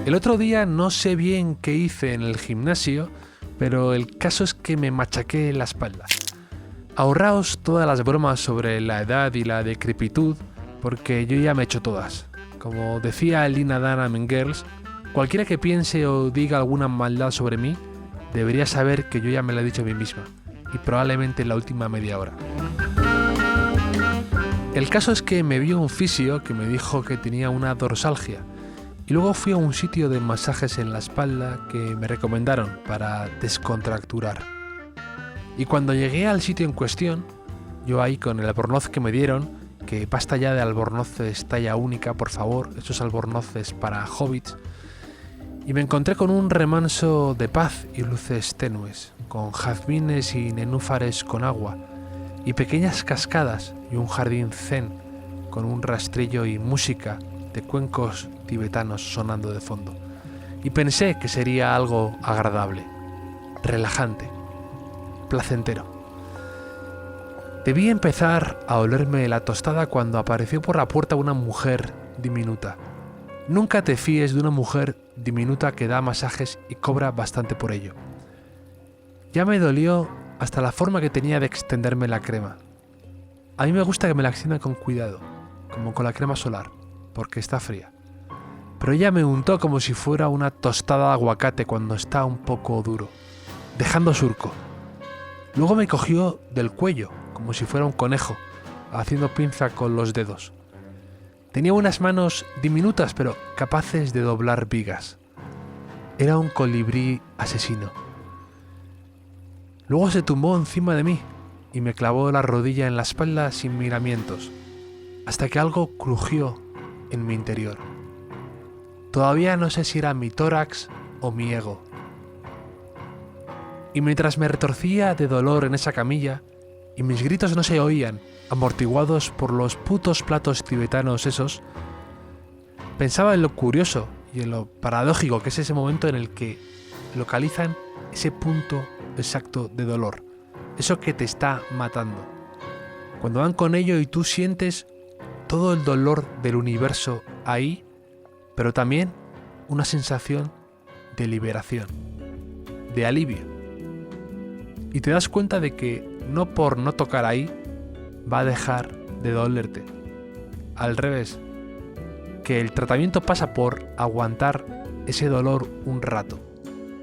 El otro día no sé bien qué hice en el gimnasio, pero el caso es que me machaqué la espalda. Ahorraos todas las bromas sobre la edad y la decrepitud, porque yo ya me he hecho todas. Como decía Lina Dunham en Girls, cualquiera que piense o diga alguna maldad sobre mí, debería saber que yo ya me la he dicho a mí misma, y probablemente en la última media hora. El caso es que me vio un fisio que me dijo que tenía una dorsalgia, y luego fui a un sitio de masajes en la espalda que me recomendaron para descontracturar. Y cuando llegué al sitio en cuestión, yo ahí con el albornoz que me dieron, que basta ya de albornoces talla única, por favor, esos albornoces para hobbits, y me encontré con un remanso de paz y luces tenues, con jazmines y nenúfares con agua, y pequeñas cascadas y un jardín zen con un rastrillo y música de cuencos tibetanos sonando de fondo. Y pensé que sería algo agradable, relajante, placentero. Debí empezar a olerme la tostada cuando apareció por la puerta una mujer diminuta. Nunca te fíes de una mujer diminuta que da masajes y cobra bastante por ello. Ya me dolió hasta la forma que tenía de extenderme la crema. A mí me gusta que me la extiendan con cuidado, como con la crema solar, porque está fría. Pero ella me untó como si fuera una tostada de aguacate cuando está un poco duro, dejando surco. Luego me cogió del cuello, como si fuera un conejo, haciendo pinza con los dedos. Tenía unas manos diminutas pero capaces de doblar vigas. Era un colibrí asesino. Luego se tumbó encima de mí y me clavó la rodilla en la espalda sin miramientos, hasta que algo crujió en mi interior. Todavía no sé si era mi tórax o mi ego. Y mientras me retorcía de dolor en esa camilla, y mis gritos no se oían, amortiguados por los putos platos tibetanos esos, pensaba en lo curioso y en lo paradójico que es ese momento en el que localizan ese punto exacto de dolor, eso que te está matando. Cuando van con ello y tú sientes todo el dolor del universo ahí, pero también una sensación de liberación, de alivio. Y te das cuenta de que no por no tocar ahí va a dejar de dolerte. Al revés, que el tratamiento pasa por aguantar ese dolor un rato,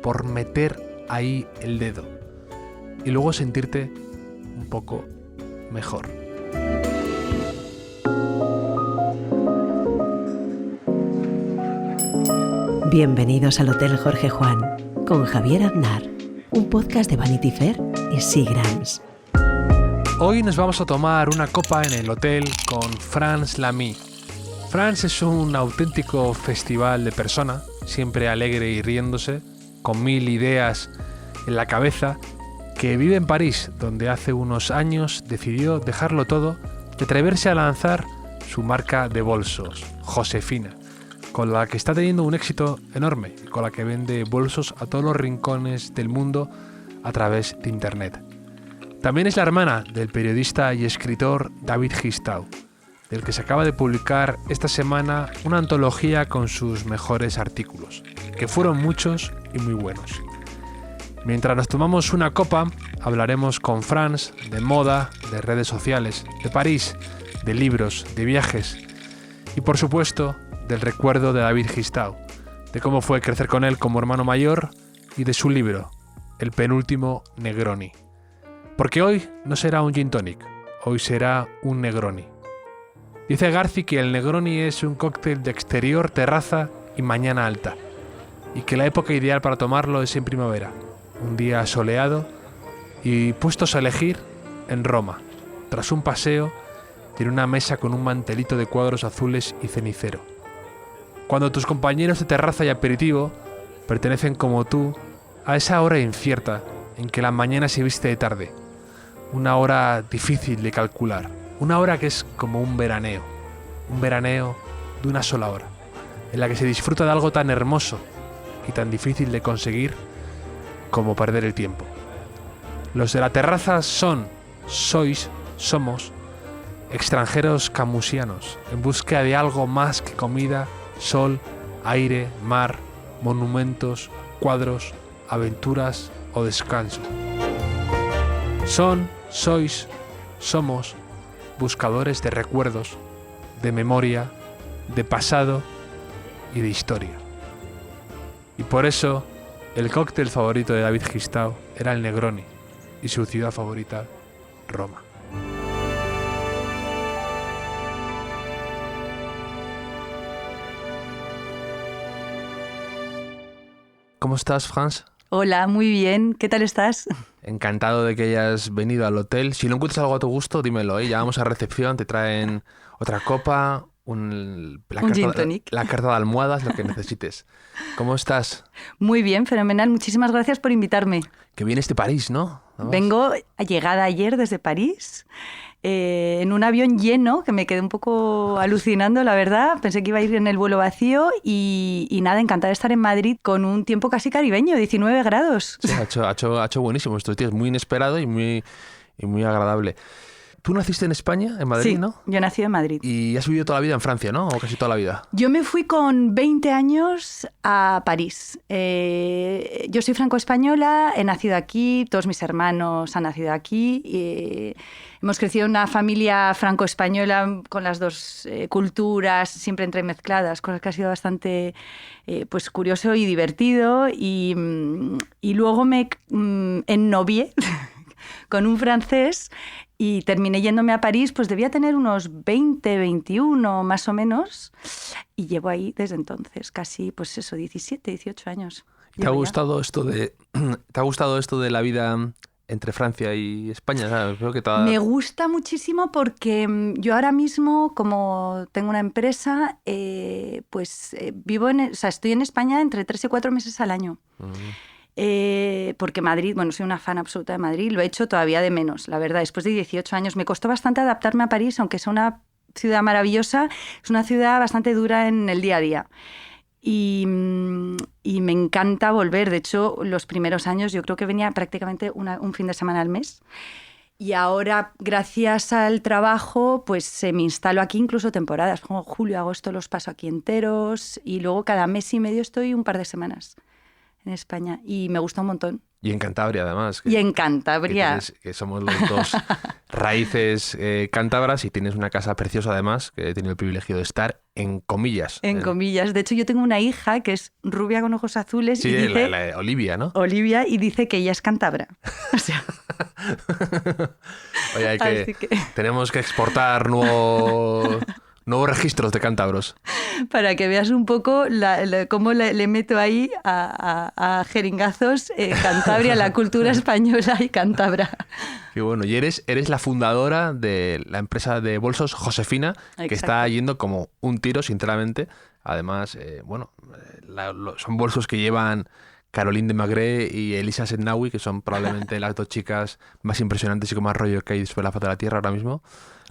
por meter ahí el dedo y luego sentirte un poco mejor. Bienvenidos al Hotel Jorge Juan con Javier Aznar, un podcast de Vanity Fair y Seagram's. Hoy nos vamos a tomar una copa en el hotel con Frans Lamy. Frans es un auténtico festival de persona, siempre alegre y riéndose, con 1000 ideas en la cabeza, que vive en París, donde hace unos años decidió dejarlo todo y atreverse a lanzar su marca de bolsos, Josefina, con la que está teniendo un éxito enorme y con la que vende bolsos a todos los rincones del mundo a través de internet. También es la hermana del periodista y escritor David Gistau, del que se acaba de publicar esta semana una antología con sus mejores artículos, que fueron muchos y muy buenos. Mientras nos tomamos una copa, hablaremos con Frans de moda, de redes sociales, de París, de libros, de viajes y por supuesto del recuerdo de David Gistau, de cómo fue crecer con él como hermano mayor y de su libro, El penúltimo Negroni. Porque hoy no será un gin tonic, hoy será un Negroni. Dice Garci que el Negroni es un cóctel de exterior, terraza y mañana alta, y que la época ideal para tomarlo es en primavera, un día soleado y puestos a elegir en Roma, tras un paseo y en una mesa con un mantelito de cuadros azules y cenicero. Cuando tus compañeros de terraza y aperitivo pertenecen como tú a esa hora incierta en que la mañana se viste de tarde, una hora difícil de calcular, una hora que es como un veraneo de una sola hora, en la que se disfruta de algo tan hermoso y tan difícil de conseguir como perder el tiempo. Los de la terraza somos extranjeros camusianos, en busca de algo más que comida, sol, aire, mar, monumentos, cuadros, aventuras o descanso. Son, sois, somos buscadores de recuerdos, de memoria, de pasado y de historia. Y por eso, el cóctel favorito de David Gistau era el Negroni y su ciudad favorita, Roma. ¿Cómo estás, Franz? Hola, muy bien. ¿Qué tal estás? Encantado de que hayas venido al hotel. Si no encuentras algo a tu gusto, dímelo, ¿eh? Ya vamos a recepción, te traen otra copa, un gin tonic. La carta de almohadas, lo que necesites. ¿Cómo estás? Muy bien, fenomenal. Muchísimas gracias por invitarme. Que vienes de París, ¿no? Vamos. Vengo llegada ayer desde París, en un avión lleno, que me quedé un poco alucinando, la verdad. Pensé que iba a ir en el vuelo vacío y nada, encantada de estar en Madrid con un tiempo casi caribeño, 19 grados. Sí, ha hecho buenísimo estos días, muy inesperado y muy agradable. Tú naciste en España, en Madrid, sí, ¿no? Yo nací en Madrid. Y has vivido toda la vida en Francia, ¿no? O casi toda la vida. Yo me fui con 20 años a París. Yo soy franco-española, he nacido aquí, todos mis hermanos han nacido aquí. Hemos crecido en una familia franco-española con las dos culturas siempre entremezcladas, cosa que ha sido bastante pues curioso y divertido. Y luego me ennovié con un francés. Y terminé yéndome a París, pues debía tener unos 20, 21 más o menos. Y llevo ahí desde entonces, casi, pues eso, 17, 18 años. ¿Te ha gustado esto de la vida entre Francia y España? ¿Sabes? Creo que Me gusta muchísimo porque yo ahora mismo, como tengo una empresa, estoy en España entre 3 y 4 meses al año. Porque Madrid, bueno, soy una fan absoluta de Madrid, lo he hecho todavía de menos, la verdad. Después de 18 años me costó bastante adaptarme a París, aunque es una ciudad maravillosa, es una ciudad bastante dura en el día a día. Y me encanta volver. De hecho, los primeros años yo creo que venía prácticamente un fin de semana al mes. Y ahora, gracias al trabajo, pues me instalo aquí incluso temporadas. Como julio, agosto los paso aquí enteros y luego cada mes y medio estoy un par de semanas en España y me gusta un montón. Y en Cantabria, además. Y en Cantabria. Que somos los dos raíces cántabras y tienes una casa preciosa, además, que he tenido el privilegio de estar en comillas. En comillas. De hecho, yo tengo una hija que es rubia con ojos azules. Sí, y dice, la Olivia, ¿no? Olivia, y dice que ella es cántabra. O sea... Oye, tenemos que exportar nuevos registros de cántabros. Para que veas un poco cómo le meto ahí a jeringazos Cantabria, la cultura española y cántabra. Qué bueno. Y eres la fundadora de la empresa de bolsos Josefina, Exacto. Que está yendo como un tiro, sinceramente. Además, son bolsos que llevan Caroline de Magré y Elisa Sednawi, que son probablemente las dos chicas más impresionantes y con más rollo que hay sobre la faz de la Tierra ahora mismo.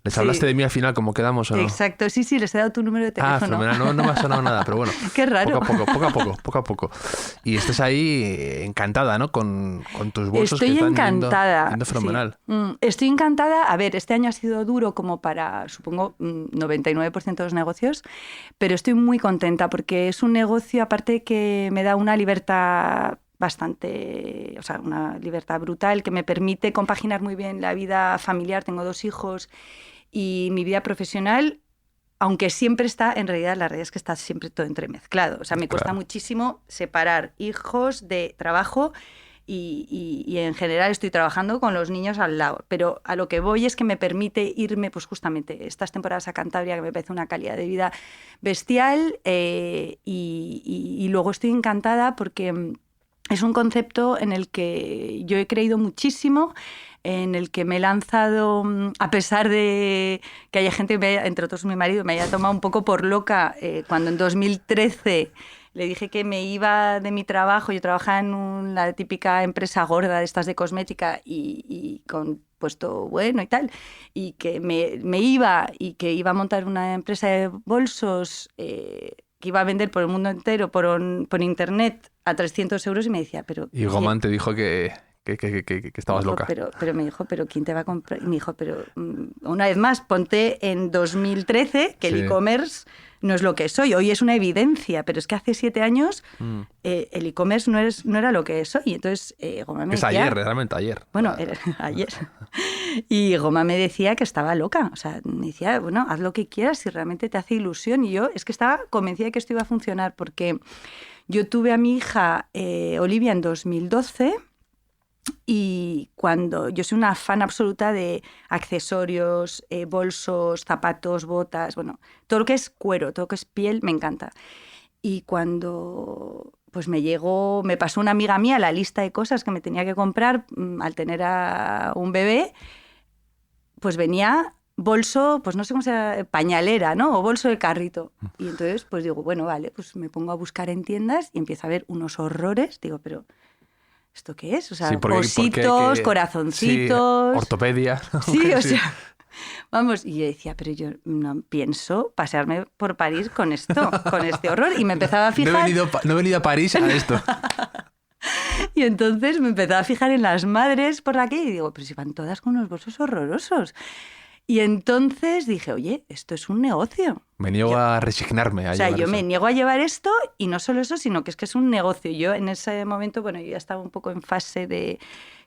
¿Les hablaste de mí al final, cómo quedamos o no? Exacto, sí, les he dado tu número de teléfono. Fenomenal, no me ha sonado nada, pero bueno. Qué raro. Poco a poco. Y estás ahí encantada, ¿no? Con tus bolsos. Estoy que están encantada. yendo fenomenal. Sí. Estoy encantada. A ver, este año ha sido duro como para, supongo, 99% de los negocios, pero estoy muy contenta porque es un negocio, aparte que me da una libertad bastante, o sea, una libertad brutal que me permite compaginar muy bien la vida familiar. Tengo 2 hijos y mi vida profesional, aunque siempre está, en realidad la realidad es que está siempre todo entremezclado. O sea, me cuesta muchísimo separar hijos de trabajo y en general estoy trabajando con los niños al lado. Pero a lo que voy es que me permite irme, pues justamente estas temporadas a Cantabria, que me parece una calidad de vida bestial, y luego estoy encantada porque es un concepto en el que yo he creído muchísimo, en el que me he lanzado, a pesar de que haya gente, entre otros mi marido, me haya tomado un poco por loca cuando en 2013 le dije que me iba de mi trabajo. Yo trabajaba en la típica empresa gorda de estas de cosmética y con puesto bueno y tal, y que me iba y que iba a montar una empresa de bolsos que iba a vender por el mundo entero por internet a 300 euros y me decía, pero... Y Goman te dijo que que estabas loca. Pero me dijo, ¿pero quién te va a comprar? Y me dijo, pero una vez más, ponte en 2013 que el e-commerce no es lo que soy. Hoy es una evidencia, pero es que hace 7 años el e-commerce no era lo que es hoy. Entonces, Goma me decía... Es ayer, realmente ayer. Bueno, era ayer. Y Goma me decía que estaba loca. O sea, me decía, bueno, haz lo que quieras si realmente te hace ilusión. Y yo es que estaba convencida de que esto iba a funcionar porque yo tuve a mi hija Olivia en 2012... Y cuando yo soy una fan absoluta de accesorios, bolsos, zapatos, botas, bueno, todo lo que es cuero, todo lo que es piel, me encanta. Y cuando pues me pasó una amiga mía la lista de cosas que me tenía que comprar al tener a un bebé, pues venía bolso, pues no sé cómo se llama, pañalera, ¿no? O bolso de carrito. Y entonces pues digo, bueno, vale, pues me pongo a buscar en tiendas y empiezo a ver unos horrores, digo, pero... ¿esto qué es? O sea, ositos, corazoncitos... Sí, ortopedia. Sí, o sea... Vamos, y yo decía, pero yo no pienso pasearme por París con esto, con este horror. Y me empezaba a fijar... No he venido a París a esto. Y entonces me empezaba a fijar en las madres por la calle y digo, pero si van todas con unos bolsos horrorosos. Y entonces dije, oye, esto es un negocio. Me niego a resignarme a llevar eso. O sea, yo me niego a llevar esto y no solo eso, sino que es un negocio. Yo en ese momento, bueno, yo ya estaba un poco en fase de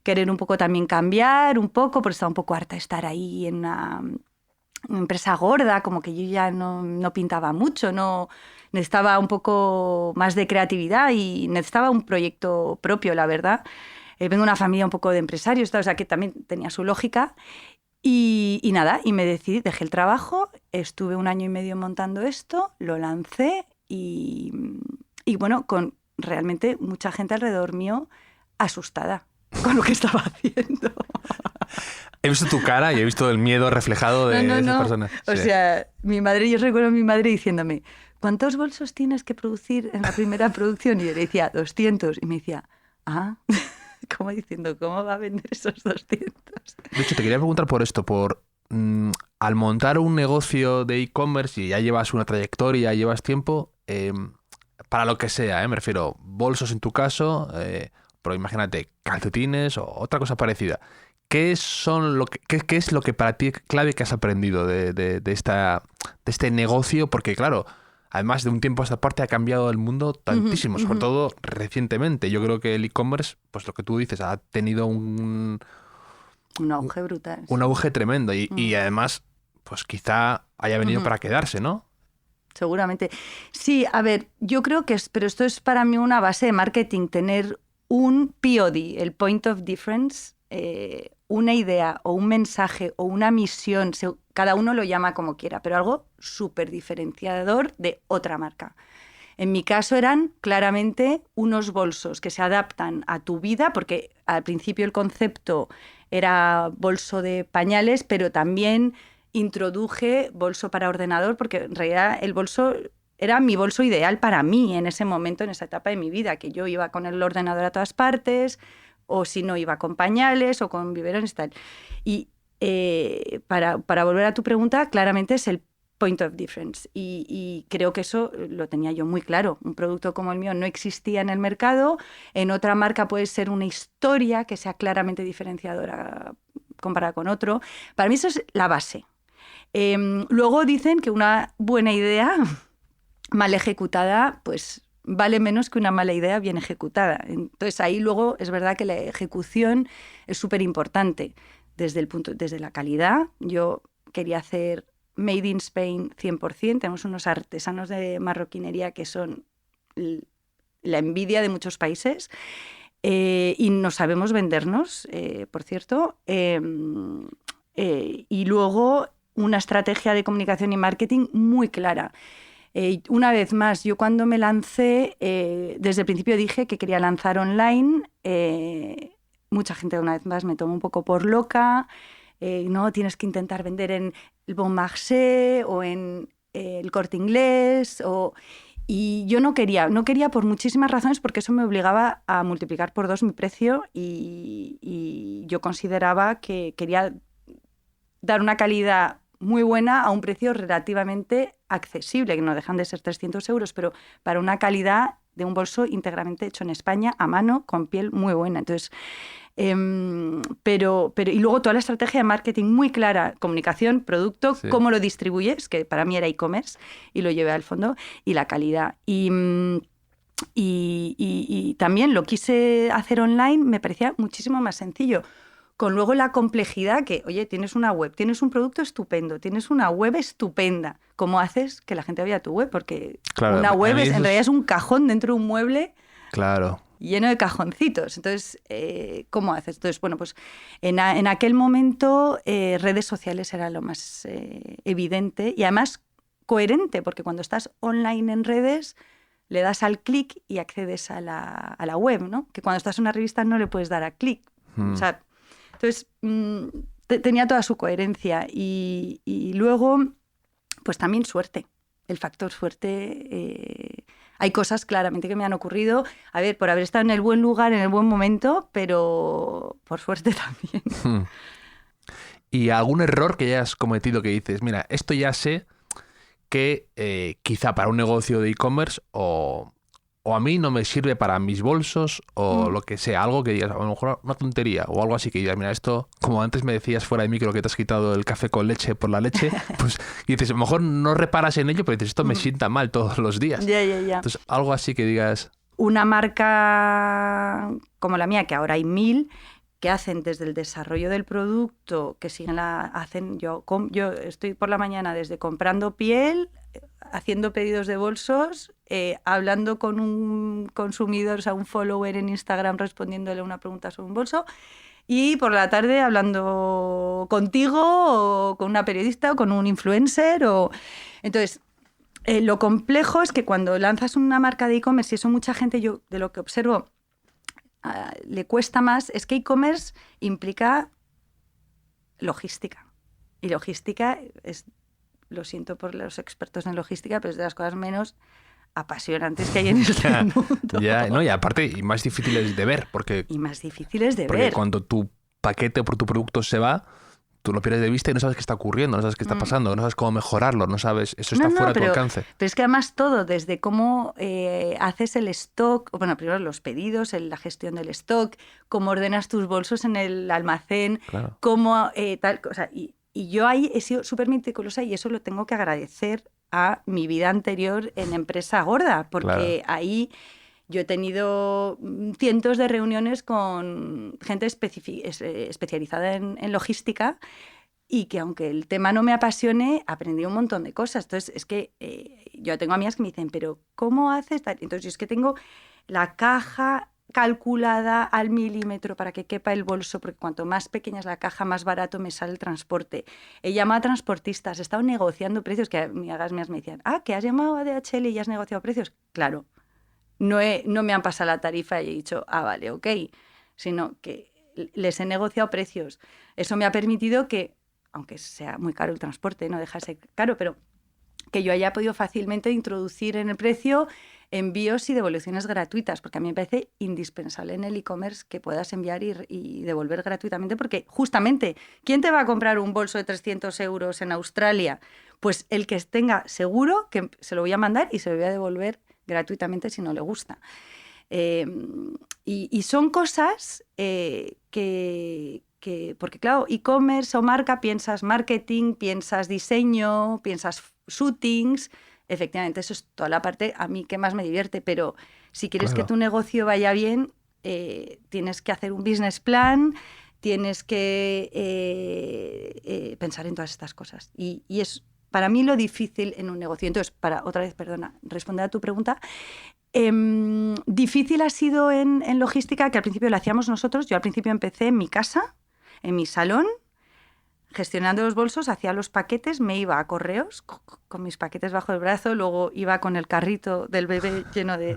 querer un poco también cambiar, un poco, porque estaba un poco harta de estar ahí en una empresa gorda, como que yo ya no pintaba mucho, necesitaba un poco más de creatividad y necesitaba un proyecto propio, la verdad. Vengo de una familia un poco de empresarios, o sea, que también tenía su lógica. Y nada, y me decidí, dejé el trabajo, estuve 1 año y medio montando esto, lo lancé y bueno, con realmente mucha gente alrededor mío asustada con lo que estaba haciendo. He visto tu cara y he visto el miedo reflejado de esas personas. O sea, yo recuerdo a mi madre diciéndome, ¿cuántos bolsos tienes que producir en la primera producción? Y yo le decía, 200. Y me decía, como diciendo, ¿cómo va a vender esos 200? De hecho, te quería preguntar por esto, al montar un negocio de e-commerce y ya llevas una trayectoria, llevas tiempo, para lo que sea, me refiero, bolsos en tu caso, pero imagínate, calcetines o otra cosa parecida. ¿Qué es lo que para ti es clave que has aprendido de este negocio? Porque claro, además de un tiempo a esta parte ha cambiado el mundo tantísimo, sobre todo recientemente. Yo creo que el e-commerce, pues lo que tú dices, ha tenido un auge brutal. Un auge tremendo y además, pues quizá haya venido para quedarse, ¿no? Seguramente. Sí, a ver, yo creo que pero esto es para mí una base de marketing, tener un POD, el Point of Difference, una idea o un mensaje o una misión, cada uno lo llama como quiera, pero algo súper diferenciador de otra marca. En mi caso eran claramente unos bolsos que se adaptan a tu vida, porque al principio el concepto era bolso de pañales, pero también introduje bolso para ordenador, porque en realidad el bolso era mi bolso ideal para mí en ese momento, en esa etapa de mi vida, que yo iba con el ordenador a todas partes, o si no iba con pañales o con biberones y tal. Y para volver a tu pregunta, claramente es el Point of Difference. Y creo que eso lo tenía yo muy claro. Un producto como el mío no existía en el mercado. En otra marca puede ser una historia que sea claramente diferenciadora comparada con otro. Para mí eso es la base. Luego dicen que una buena idea mal ejecutada, pues vale menos que una mala idea bien ejecutada. Entonces ahí luego es verdad que la ejecución es súper importante desde la calidad. Yo quería hacer Made in Spain 100%. Tenemos unos artesanos de marroquinería que son la envidia de muchos países y no sabemos vendernos, por cierto. Y luego una estrategia de comunicación y marketing muy clara. Una vez más, yo cuando me lancé, desde el principio dije que quería lanzar online. Mucha gente una vez más me tomó un poco por loca. No, tienes que intentar vender en el Bon Marché o en el Corte Inglés. Y yo no quería por muchísimas razones, porque eso me obligaba a multiplicar por 2 mi precio y yo consideraba que quería dar una calidad muy buena a un precio relativamente accesible, que no dejan de ser 300 euros, pero para una calidad de un bolso íntegramente hecho en España, a mano, con piel muy buena. Entonces, pero y luego toda la estrategia de marketing muy clara, comunicación, producto, Sí. cómo lo distribuyes, que para mí era e-commerce, y lo llevé al fondo, y la calidad. Y también lo quise hacer online, me parecía muchísimo más sencillo. Con luego la complejidad que, oye, tienes una web, tienes un producto estupendo, tienes una web estupenda. ¿Cómo haces que la gente vea tu web? Porque Claro, una a web mí en eso realidad es un cajón dentro de un mueble Claro. lleno de cajoncitos. Entonces, ¿cómo haces? Entonces, bueno, pues en aquel momento redes sociales era lo más evidente y además coherente, porque cuando estás online en redes le das al clic y accedes a la web, ¿no? Que cuando estás en una revista no le puedes dar a clic. O sea, entonces, tenía toda su coherencia y luego, pues también suerte. El factor suerte, hay cosas claramente que me han ocurrido, a ver, por haber estado en el buen lugar, en el buen momento, pero por suerte también. ¿Y algún error que hayas cometido que dices, mira, esto ya sé que quizá para un negocio de e-commerce o a mí no me sirve para mis bolsos o lo que sea, algo que digas, a lo mejor una tontería o algo así que digas, mira, esto, como antes me decías fuera de micro que te has quitado el café con leche por la leche, pues y dices, a lo mejor no reparas en ello, pero dices, esto me sienta mal todos los días. Ya. Entonces, algo así que digas... Una marca como la mía, que ahora hay 1000, que hacen desde el desarrollo del producto, que siguen yo estoy por la mañana desde comprando piel, haciendo pedidos de bolsos, hablando con un consumidor, o sea, un follower en Instagram respondiéndole una pregunta sobre un bolso, y por la tarde hablando contigo o con una periodista o con un influencer. Entonces, lo complejo es que cuando lanzas una marca de e-commerce, y eso mucha gente, yo de lo que observo, le cuesta más, es que e-commerce implica logística. Y logística es, lo siento por los expertos en logística, pero es de las cosas menos apasionantes que hay en este mundo. Ya, no, y aparte, y más difíciles de ver, porque... Y más difíciles de porque ver. cuando tu paquete o tu producto se va, tú lo pierdes de vista y no sabes qué está ocurriendo, no sabes qué está pasando, no sabes cómo mejorarlo, no sabes, eso está fuera de tu alcance. Pero es que además todo, desde cómo haces el stock, bueno, primero los pedidos, la gestión del stock, cómo ordenas tus bolsos en el almacén, Claro. cómo tal cosa. Y yo ahí he sido súper meticulosa y eso lo tengo que agradecer a mi vida anterior en empresa gorda, porque ahí... Yo he tenido cientos de reuniones con gente especializada en logística y que aunque el tema no me apasione, aprendí un montón de cosas. Entonces, es que yo tengo amigas que me dicen, pero ¿cómo haces? Entonces, yo es que tengo la caja calculada al milímetro para que quepa el bolso, porque cuanto más pequeña es la caja, más barato me sale el transporte. He llamado a transportistas, he estado negociando precios, que amigas mías me decían, ¿que has llamado a DHL y has negociado precios? Claro. No me han pasado la tarifa y he dicho, vale, ok, sino que les he negociado precios. Eso me ha permitido que, aunque sea muy caro el transporte, no deja de ser caro, pero que yo haya podido fácilmente introducir en el precio envíos y devoluciones gratuitas, porque a mí me parece indispensable en el e-commerce que puedas enviar y devolver gratuitamente, porque justamente, ¿quién te va a comprar un bolso de 300 euros en Australia? Pues el que tenga seguro que se lo voy a mandar y se lo voy a devolver gratuitamente si no le gusta. Y son cosas que, porque claro, e-commerce o marca, piensas marketing, piensas diseño, piensas shootings, efectivamente eso es toda la parte a mí que más me divierte, pero si quieres que tu negocio vaya bien, tienes que hacer un business plan, tienes que pensar en todas estas cosas. Y es para mí lo difícil en un negocio. Entonces, responder a tu pregunta, difícil ha sido en logística, que al principio lo hacíamos nosotros. Yo al principio empecé en mi casa, en mi salón, gestionando los bolsos, hacía los paquetes, me iba a correos con mis paquetes bajo el brazo, luego iba con el carrito del bebé lleno de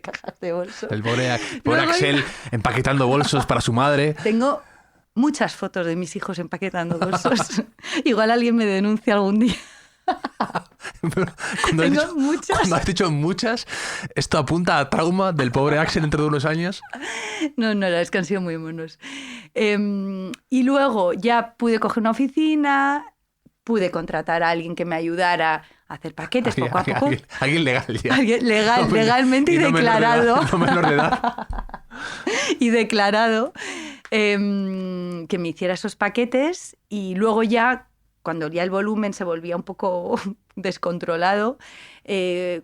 cajas de bolsos. El pobre Axel empaquetando bolsos para su madre. Tengo muchas fotos de mis hijos empaquetando bolsos. Igual alguien me denuncia algún día. Cuando has dicho muchas, esto apunta a trauma del pobre Axel dentro de unos años. No, es que han sido muy monos. Y luego ya pude coger una oficina, pude contratar a alguien que me ayudara hacer paquetes poco a poco. Alguien legal ya. Legalmente y declarado. No menor de edad. Y declarado que me hiciera esos paquetes, y luego ya, cuando ya el volumen se volvía un poco descontrolado,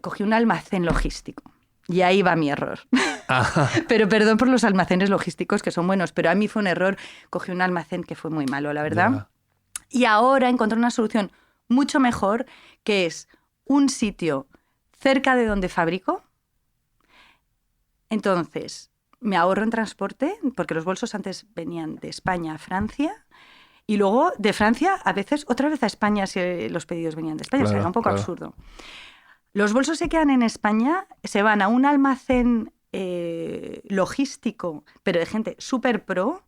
cogí un almacén logístico. Y ahí va mi error. Pero perdón por los almacenes logísticos, que son buenos, pero a mí fue un error. Cogí un almacén que fue muy malo, la verdad. Ya. Y ahora encontré una solución mucho mejor, que es un sitio cerca de donde fabrico. Entonces, me ahorro en transporte, porque los bolsos antes venían de España a Francia, y luego de Francia a veces otra vez a España si los pedidos venían de España. Claro, o sea, era un poco claro. absurdo. Los bolsos se quedan en España, se van a un almacén logístico, pero de gente súper pro.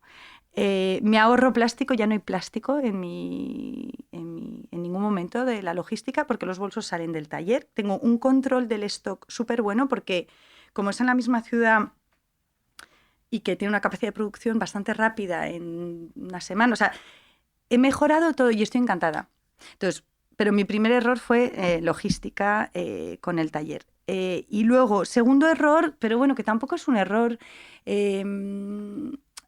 Me ahorro plástico, ya no hay plástico en ningún momento de la logística, porque los bolsos salen del taller. Tengo un control del stock súper bueno, porque como es en la misma ciudad y que tiene una capacidad de producción bastante rápida en una semana, o sea, he mejorado todo y estoy encantada. Entonces, pero mi primer error fue logística con el taller. Y luego, segundo error, pero bueno, que tampoco es un error,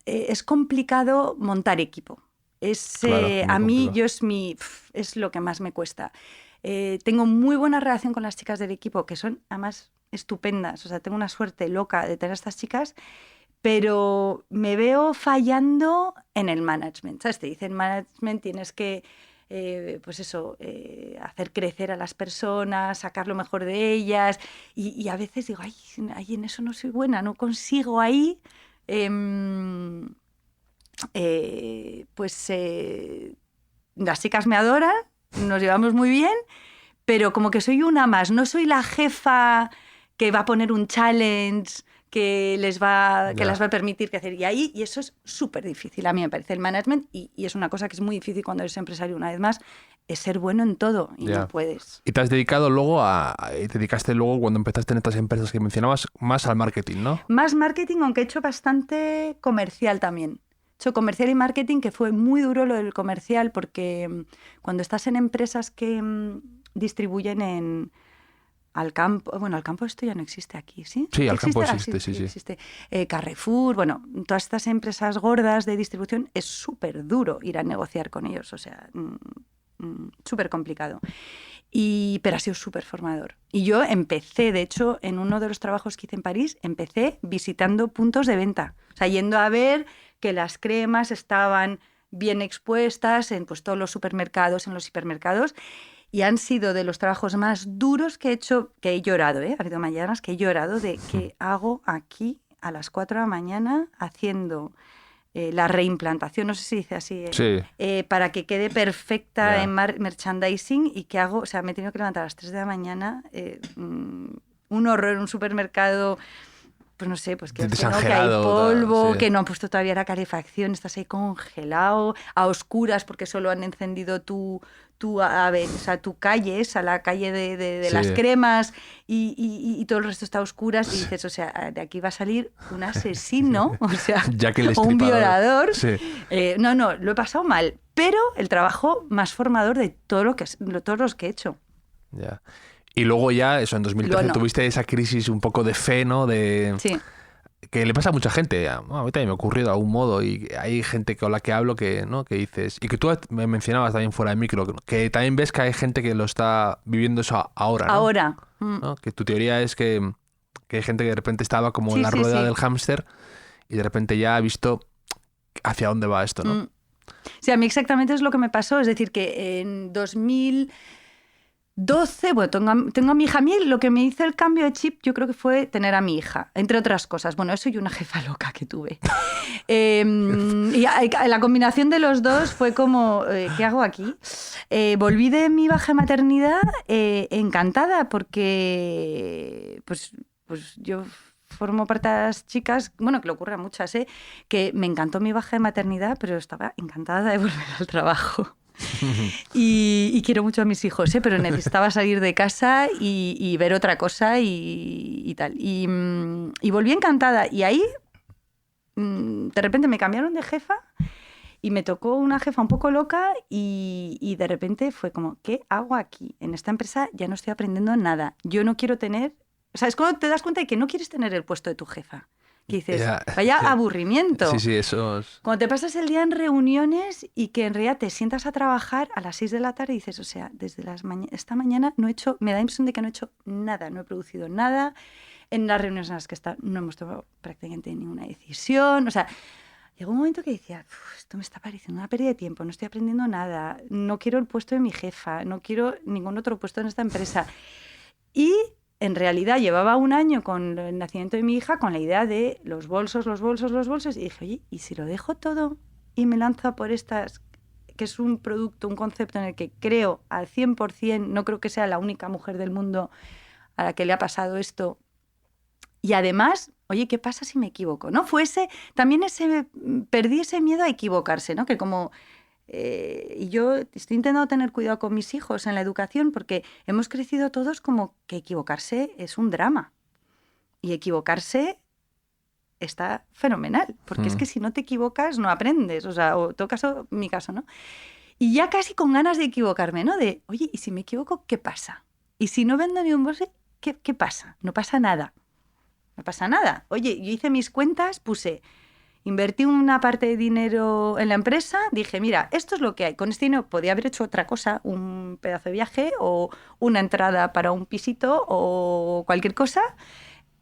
es complicado montar equipo. A mí es lo que más me cuesta. Tengo muy buena relación con las chicas del equipo, que son además estupendas. O sea, tengo una suerte loca de tener a estas chicas, pero me veo fallando en el management. ¿Sabes? Te dicen management, tienes que hacer crecer a las personas, sacar lo mejor de ellas, y a veces digo, ay, en eso no soy buena, no consigo ahí. Las chicas me adoran, nos llevamos muy bien, pero como que soy una más, no soy la jefa que va a poner un challenge que las va a permitir crecer. Y eso es súper difícil, a mí me parece, el management, y es una cosa que es muy difícil cuando eres empresario, una vez más, es ser bueno en todo, y no puedes. Y te has dedicado luego te dedicaste luego, cuando empezaste en estas empresas que mencionabas, más al marketing, ¿no? Más marketing, aunque he hecho bastante comercial también. He hecho comercial y marketing, que fue muy duro lo del comercial, porque cuando estás en empresas que distribuyen al campo, bueno, al campo esto ya no existe aquí, ¿sí? Sí, al campo existe, sí. Existe. Carrefour, bueno, todas estas empresas gordas de distribución, es súper duro ir a negociar con ellos, o sea, súper complicado. Pero ha sido súper formador. Y yo empecé, de hecho, en uno de los trabajos que hice en París, empecé visitando puntos de venta, o sea, yendo a ver que las cremas estaban bien expuestas en pues, todos los supermercados, en los hipermercados. Y han sido de los trabajos más duros que he hecho, que he llorado, ¿eh? Ha habido mañanas que he llorado de qué hago aquí a las 4 de la mañana haciendo la reimplantación, no sé si dice así, para que quede perfecta en merchandising, y qué hago, o sea, me he tenido que levantar a las 3 de la mañana, un horror, un supermercado, pues no sé, pues que hay polvo, que no han puesto todavía la calefacción, estás ahí congelado, a oscuras porque solo han encendido tu calle, la calle de las cremas, y todo el resto está a oscuras, y dices, o sea, de aquí va a salir un asesino, o sea, o un violador. Sí. No, lo he pasado mal, pero el trabajo más formador de todos los que he hecho. Ya. Y luego ya, eso, en 2013 tuviste esa crisis un poco de fe, ¿no? Sí. Que le pasa a mucha gente. A mí también me ha ocurrido de algún modo, y hay gente con la que hablo que dices, y que tú me mencionabas también fuera de micro, que también ves que hay gente que lo está viviendo eso ahora, ¿no? Ahora. ¿No? Que tu teoría es que hay gente que de repente estaba como en la rueda del hámster, y de repente ya ha visto hacia dónde va esto, ¿no? Sí, a mí exactamente es lo que me pasó. Es decir, que en 2012, bueno, tengo a mi hija. A mí lo que me hizo el cambio de chip, yo creo que fue tener a mi hija, entre otras cosas. Bueno, eso y una jefa loca que tuve. Y la combinación de los dos fue como, ¿qué hago aquí? Volví de mi baja de maternidad encantada, porque pues yo formo parte de las chicas, bueno, que le ocurre a muchas, que me encantó mi baja de maternidad, pero estaba encantada de volver al trabajo. Y quiero mucho a mis hijos, pero necesitaba salir de casa y ver otra cosa y tal. Y volví encantada. Y ahí, de repente, me cambiaron de jefa Y me tocó una jefa un poco loca y de repente fue como, ¿qué hago aquí? En esta empresa ya no estoy aprendiendo nada. Yo no quiero tener... O sea, es cuando te das cuenta de que no quieres tener el puesto de tu jefa. Que dices, vaya aburrimiento. Sí, eso es... Cuando te pasas el día en reuniones y que en realidad te sientas a trabajar a las 6 de la tarde y dices, o sea, desde esta mañana no he hecho... Me da la impresión de que no he hecho nada, no he producido nada. En las reuniones en las que está no hemos tomado prácticamente ninguna decisión. O sea... Llegó un momento que decía, esto me está pareciendo una pérdida de tiempo, no estoy aprendiendo nada, no quiero el puesto de mi jefa, no quiero ningún otro puesto en esta empresa. Y en realidad llevaba un año con el nacimiento de mi hija con la idea de los bolsos, y dije, oye, ¿y si lo dejo todo y me lanzo por estas, que es un producto, un concepto en el que creo al 100%, no creo que sea la única mujer del mundo a la que le ha pasado esto? Y además, oye, ¿qué pasa si me equivoco? ¿No? Perdí ese miedo a equivocarse, ¿no? Que como, y yo estoy intentando tener cuidado con mis hijos en la educación porque hemos crecido todos como que equivocarse es un drama. Y equivocarse está fenomenal, porque es que si no te equivocas no aprendes, o sea, o en todo caso, mi caso, ¿no? Y ya casi con ganas de equivocarme, ¿no? De, oye, ¿y si me equivoco, qué pasa? Y si no vendo ni un bolso, ¿qué pasa? No pasa nada. No pasa nada. Oye, yo hice mis cuentas, invertí una parte de dinero en la empresa, dije, mira, esto es lo que hay. Con este dinero podía haber hecho otra cosa, un pedazo de viaje o una entrada para un pisito o cualquier cosa.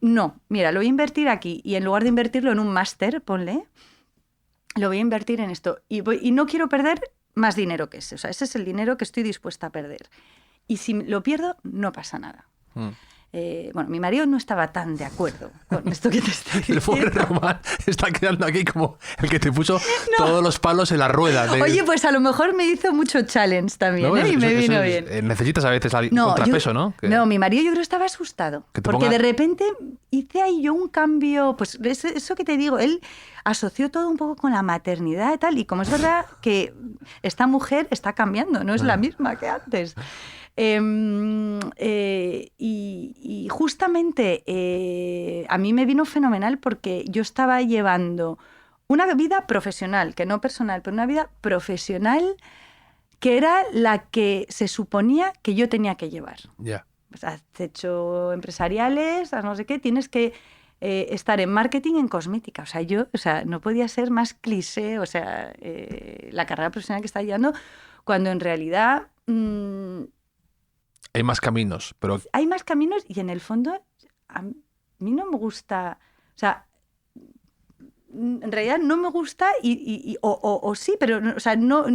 No, mira, lo voy a invertir aquí y en lugar de invertirlo en un máster, ponle, lo voy a invertir en esto. Y no quiero perder más dinero que ese. O sea, ese es el dinero que estoy dispuesta a perder. Y si lo pierdo, no pasa nada. Bueno, mi marido no estaba tan de acuerdo con esto que te estoy diciendo. El pobre Román está quedando aquí como el que te puso todos los palos en la rueda. Oye, pues a lo mejor me hizo mucho challenge también, ¿eh? Y me vino bien. Necesitas a veces contrapeso, ¿no? No, mi marido yo creo que estaba asustado. Porque de repente hice ahí yo un cambio, pues eso que te digo, él asoció todo un poco con la maternidad y tal, y como es verdad que esta mujer está cambiando, no es la misma que antes. Y justamente a mí me vino fenomenal porque yo estaba llevando una vida profesional, que no personal, pero una vida profesional que era la que se suponía que yo tenía que llevar. Ya. Pues has hecho empresariales, has no sé qué, tienes que estar en marketing, en cosmética. O sea, no podía ser más cliché, o sea, la carrera profesional que está llevando, cuando en realidad... Hay más caminos, pero... Hay más caminos y en el fondo a mí no me gusta... O sea, en realidad no me gusta o sí, pero o sea, no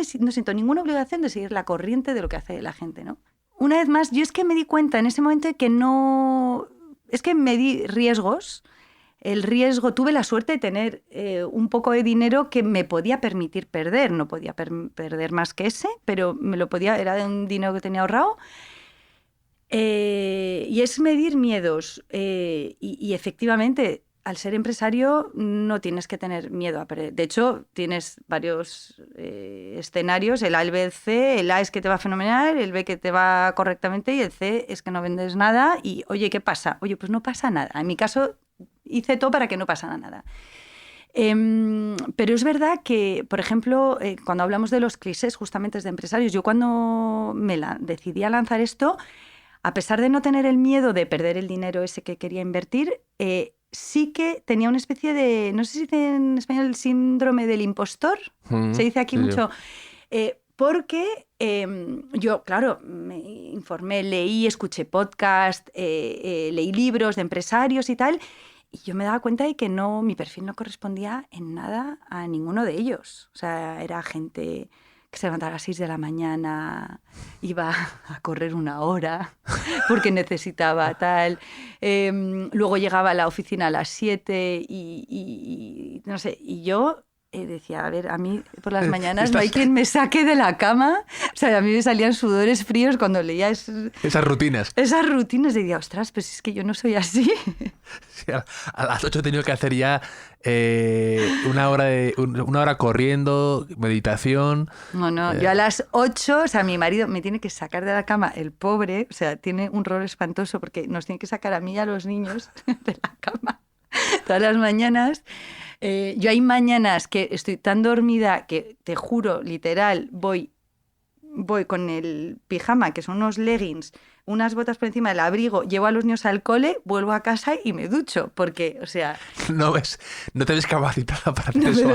siento ninguna obligación de seguir la corriente de lo que hace la gente, ¿no? Una vez más, yo es que me di cuenta en ese momento de que no... Es que me di riesgos. El riesgo, tuve la suerte de tener un poco de dinero que me podía permitir perder. No podía perder más que ese, pero me lo podía, era de un dinero que tenía ahorrado. Y es medir miedos. Y efectivamente, al ser empresario no tienes que tener miedo a perder. De hecho, tienes varios escenarios. El A, el B, el C. El A es que te va fenomenal, el B que te va correctamente y el C es que no vendes nada. Y, oye, ¿qué pasa? Oye, pues no pasa nada. En mi caso... hice todo para que no pasara nada. Pero es verdad que, por ejemplo, cuando hablamos de los clichés justamente de empresarios, yo cuando decidí a lanzar esto, a pesar de no tener el miedo de perder el dinero ese que quería invertir, sí que tenía una especie de, no sé si dice en español el síndrome del impostor, se dice aquí mucho, porque yo, claro, me informé, leí, escuché podcast, leí libros de empresarios y tal, y yo me daba cuenta de que mi perfil no correspondía en nada a ninguno de ellos. O sea, era gente que se levantaba a las 6 de la mañana, iba a correr 1 hora porque necesitaba tal. Luego llegaba a la oficina a las 7 y no sé, y yo... decía, a ver, a mí por las mañanas no hay quien me saque de la cama. O sea, a mí me salían sudores fríos cuando leía esas rutinas. Esas rutinas, y decía, ostras, pues es que yo no soy así. Sí, a las 8 he tenido que hacer ya una hora corriendo, meditación. No, yo a las 8, o sea, mi marido me tiene que sacar de la cama, el pobre, o sea, tiene un rol espantoso porque nos tiene que sacar a mí y a los niños de la cama. todas las mañanas. Yo hay mañanas que estoy tan dormida que, te juro, literal, voy con el pijama, que son unos leggings, unas botas por encima del abrigo, llevo a los niños al cole, vuelvo a casa y me ducho, porque, o sea... No te ves capacitada para hacer eso.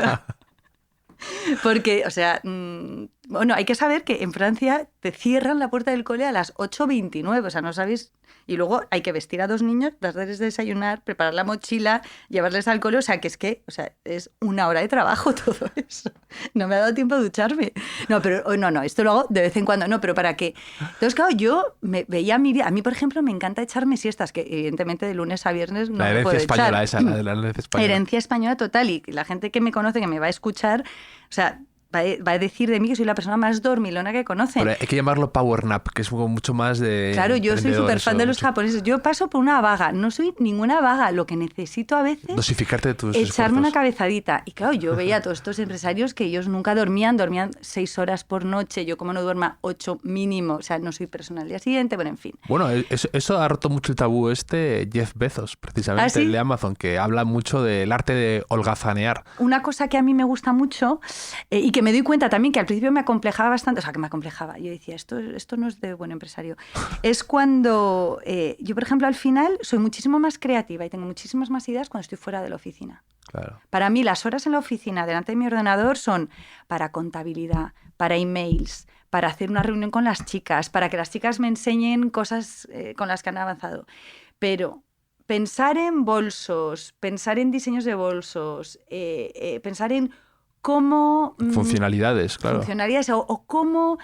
Porque, o sea, bueno, hay que saber que en Francia te cierran la puerta del cole a las 8:29, o sea, no sabéis... Y luego hay que vestir a 2 niños, darles desayunar, preparar la mochila, llevarles al cole, o sea, o sea, es 1 hora de trabajo todo eso. No me ha dado tiempo de ducharme. No, pero no, esto lo hago de vez en cuando, no, pero para qué. Entonces, claro, yo me veía mi vida. A mí, por ejemplo, me encanta echarme siestas, que evidentemente de lunes a viernes no me puedo echar. La herencia española esa, la herencia española. Herencia española total, y la gente que me conoce, que me va a escuchar, o sea... Va a decir de mí que soy la persona más dormilona que conocen. Pero hay que llamarlo power nap, que es mucho más de... Claro, yo soy súper fan de los japoneses. Yo paso por una vaga. No soy ninguna vaga. Lo que necesito a veces... Dosificarte de tus echarme esfuerzos. Una cabezadita. Y claro, yo veía a todos estos empresarios que ellos nunca dormían 6 horas por noche. Yo como no duerma 8 mínimo. O sea, no soy persona al día siguiente. Bueno, en fin. Bueno, eso ha roto mucho el tabú Jeff Bezos, precisamente, ¿Ah, sí? el de Amazon, que habla mucho del arte de holgazanear. Una cosa que a mí me gusta mucho y que me doy cuenta también que al principio me acomplejaba bastante, o sea, que me acomplejaba. Yo decía, esto no es de buen empresario. Es cuando yo, por ejemplo, al final soy muchísimo más creativa y tengo muchísimas más ideas cuando estoy fuera de la oficina. Claro. Para mí, las horas en la oficina delante de mi ordenador son para contabilidad, para emails, para hacer una reunión con las chicas, para que las chicas me enseñen cosas con las que han avanzado. Pero pensar en bolsos, pensar en diseños de bolsos, pensar en cómo... Funcionalidades, claro. Funcionalidades o cómo...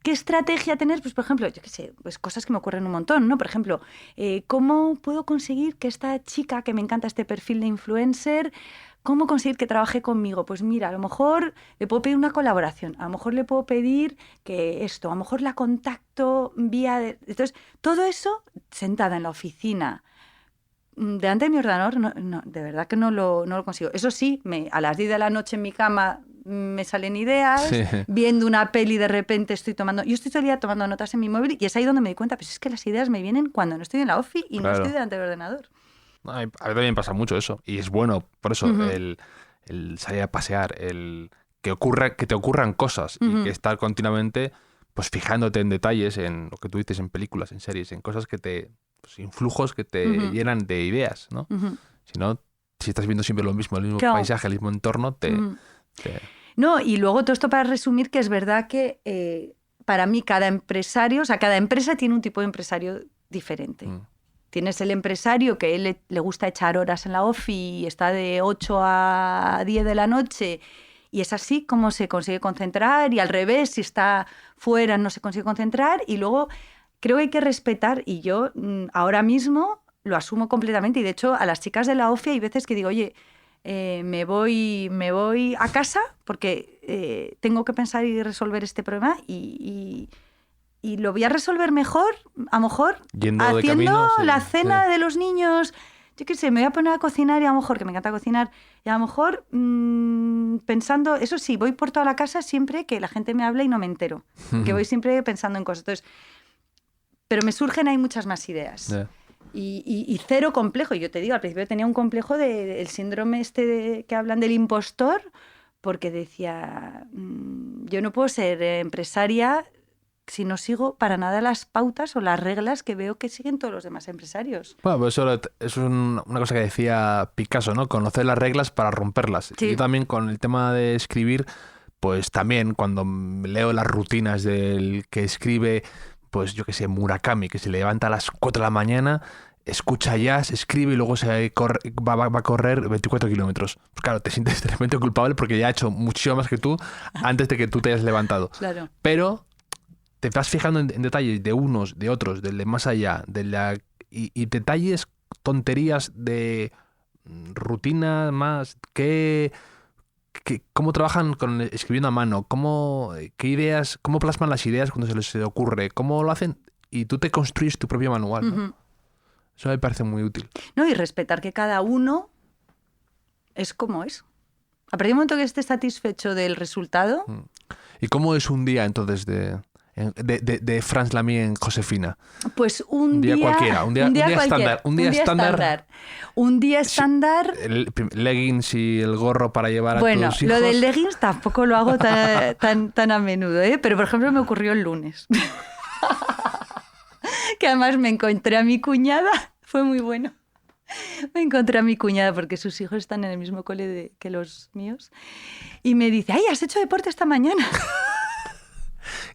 ¿qué estrategia tener? Pues, por ejemplo, yo qué sé, pues cosas que me ocurren un montón, ¿no? Por ejemplo, ¿cómo puedo conseguir que esta chica, que me encanta este perfil de influencer, cómo conseguir que trabaje conmigo? Pues mira, a lo mejor le puedo pedir una colaboración, a lo mejor le puedo pedir que esto, a lo mejor la contacto vía... Entonces, todo eso sentada en la oficina, delante de mi ordenador, no, de verdad que no lo consigo. Eso sí, a las 10 de la noche en mi cama me salen ideas, sí. Viendo una peli de repente yo estoy todo el día tomando notas en mi móvil y es ahí donde me doy cuenta, pues es que las ideas me vienen cuando no estoy en la ofi y claro. no estoy delante del ordenador. A mí también pasa mucho eso y es bueno, por eso, el salir a pasear, el que te ocurran cosas y que estar continuamente pues fijándote en detalles, en lo que tú dices, en películas, en series, en cosas que pues, influjos que te llenan de ideas, ¿no? Si estás viendo siempre lo mismo, el mismo claro. paisaje, el mismo entorno, No, y luego todo esto para resumir que es verdad que para mí cada empresario, o sea, cada empresa tiene un tipo de empresario diferente. Tienes el empresario que él le gusta echar horas en la ofi y está de 8 a 10 de la noche y es así como se consigue concentrar, y al revés, si está fuera no se consigue concentrar, y luego creo que hay que respetar, y yo ahora mismo lo asumo completamente, y de hecho a las chicas de la ofi hay veces que digo, oye, me voy a casa porque tengo que pensar y resolver este problema y lo voy a resolver mejor, a lo mejor yendo haciendo la cena de los niños. Yo qué sé, me voy a poner a cocinar y a lo mejor, que me encanta cocinar, y a lo mejor pensando, eso sí, voy por toda la casa siempre que la gente me habla y no me entero, que voy siempre pensando en cosas. Entonces, pero me surgen ahí muchas más ideas. Yeah. Y cero complejo. Yo te digo, al principio tenía un complejo del síndrome que hablan del impostor, porque decía, yo no puedo ser empresaria si no sigo para nada las pautas o las reglas que veo que siguen todos los demás empresarios. Bueno, pues eso es una cosa que decía Picasso, ¿no? Conocer las reglas para romperlas. Sí. Yo también con el tema de escribir, pues también cuando leo las rutinas del que escribe, pues yo qué sé, Murakami, que se levanta a las 4 de la mañana, escucha jazz, escribe y luego va a correr 24 kilómetros. Pues claro, te sientes tremendamente culpable porque ya ha hecho muchísimo más que tú antes de que tú te hayas levantado. Claro. Pero te vas fijando en detalles de unos, de otros, del de más allá, y detalles, tonterías de rutina más, cómo trabajan escribiendo a mano, qué ideas, cómo plasman las ideas cuando se les ocurre, cómo lo hacen, y tú te construyes tu propio manual, ¿no? Eso me parece muy útil. No, y respetar que cada uno es como es. A partir del momento que estés satisfecho del resultado... ¿Y cómo es un día entonces de France Lamy en Josefina? Pues un día cualquiera, un día estándar. Un día estándar. Un día estándar. Leggings y el gorro para llevar a tus hijos. Bueno, lo del leggings tampoco lo hago tan a menudo, ¿eh? Pero, por ejemplo, me ocurrió el lunes. Que además me encontré a mi cuñada. Fue muy bueno. Me encontré a mi cuñada porque sus hijos están en el mismo cole que los míos. Y me dice, ¡ay, has hecho deporte esta mañana!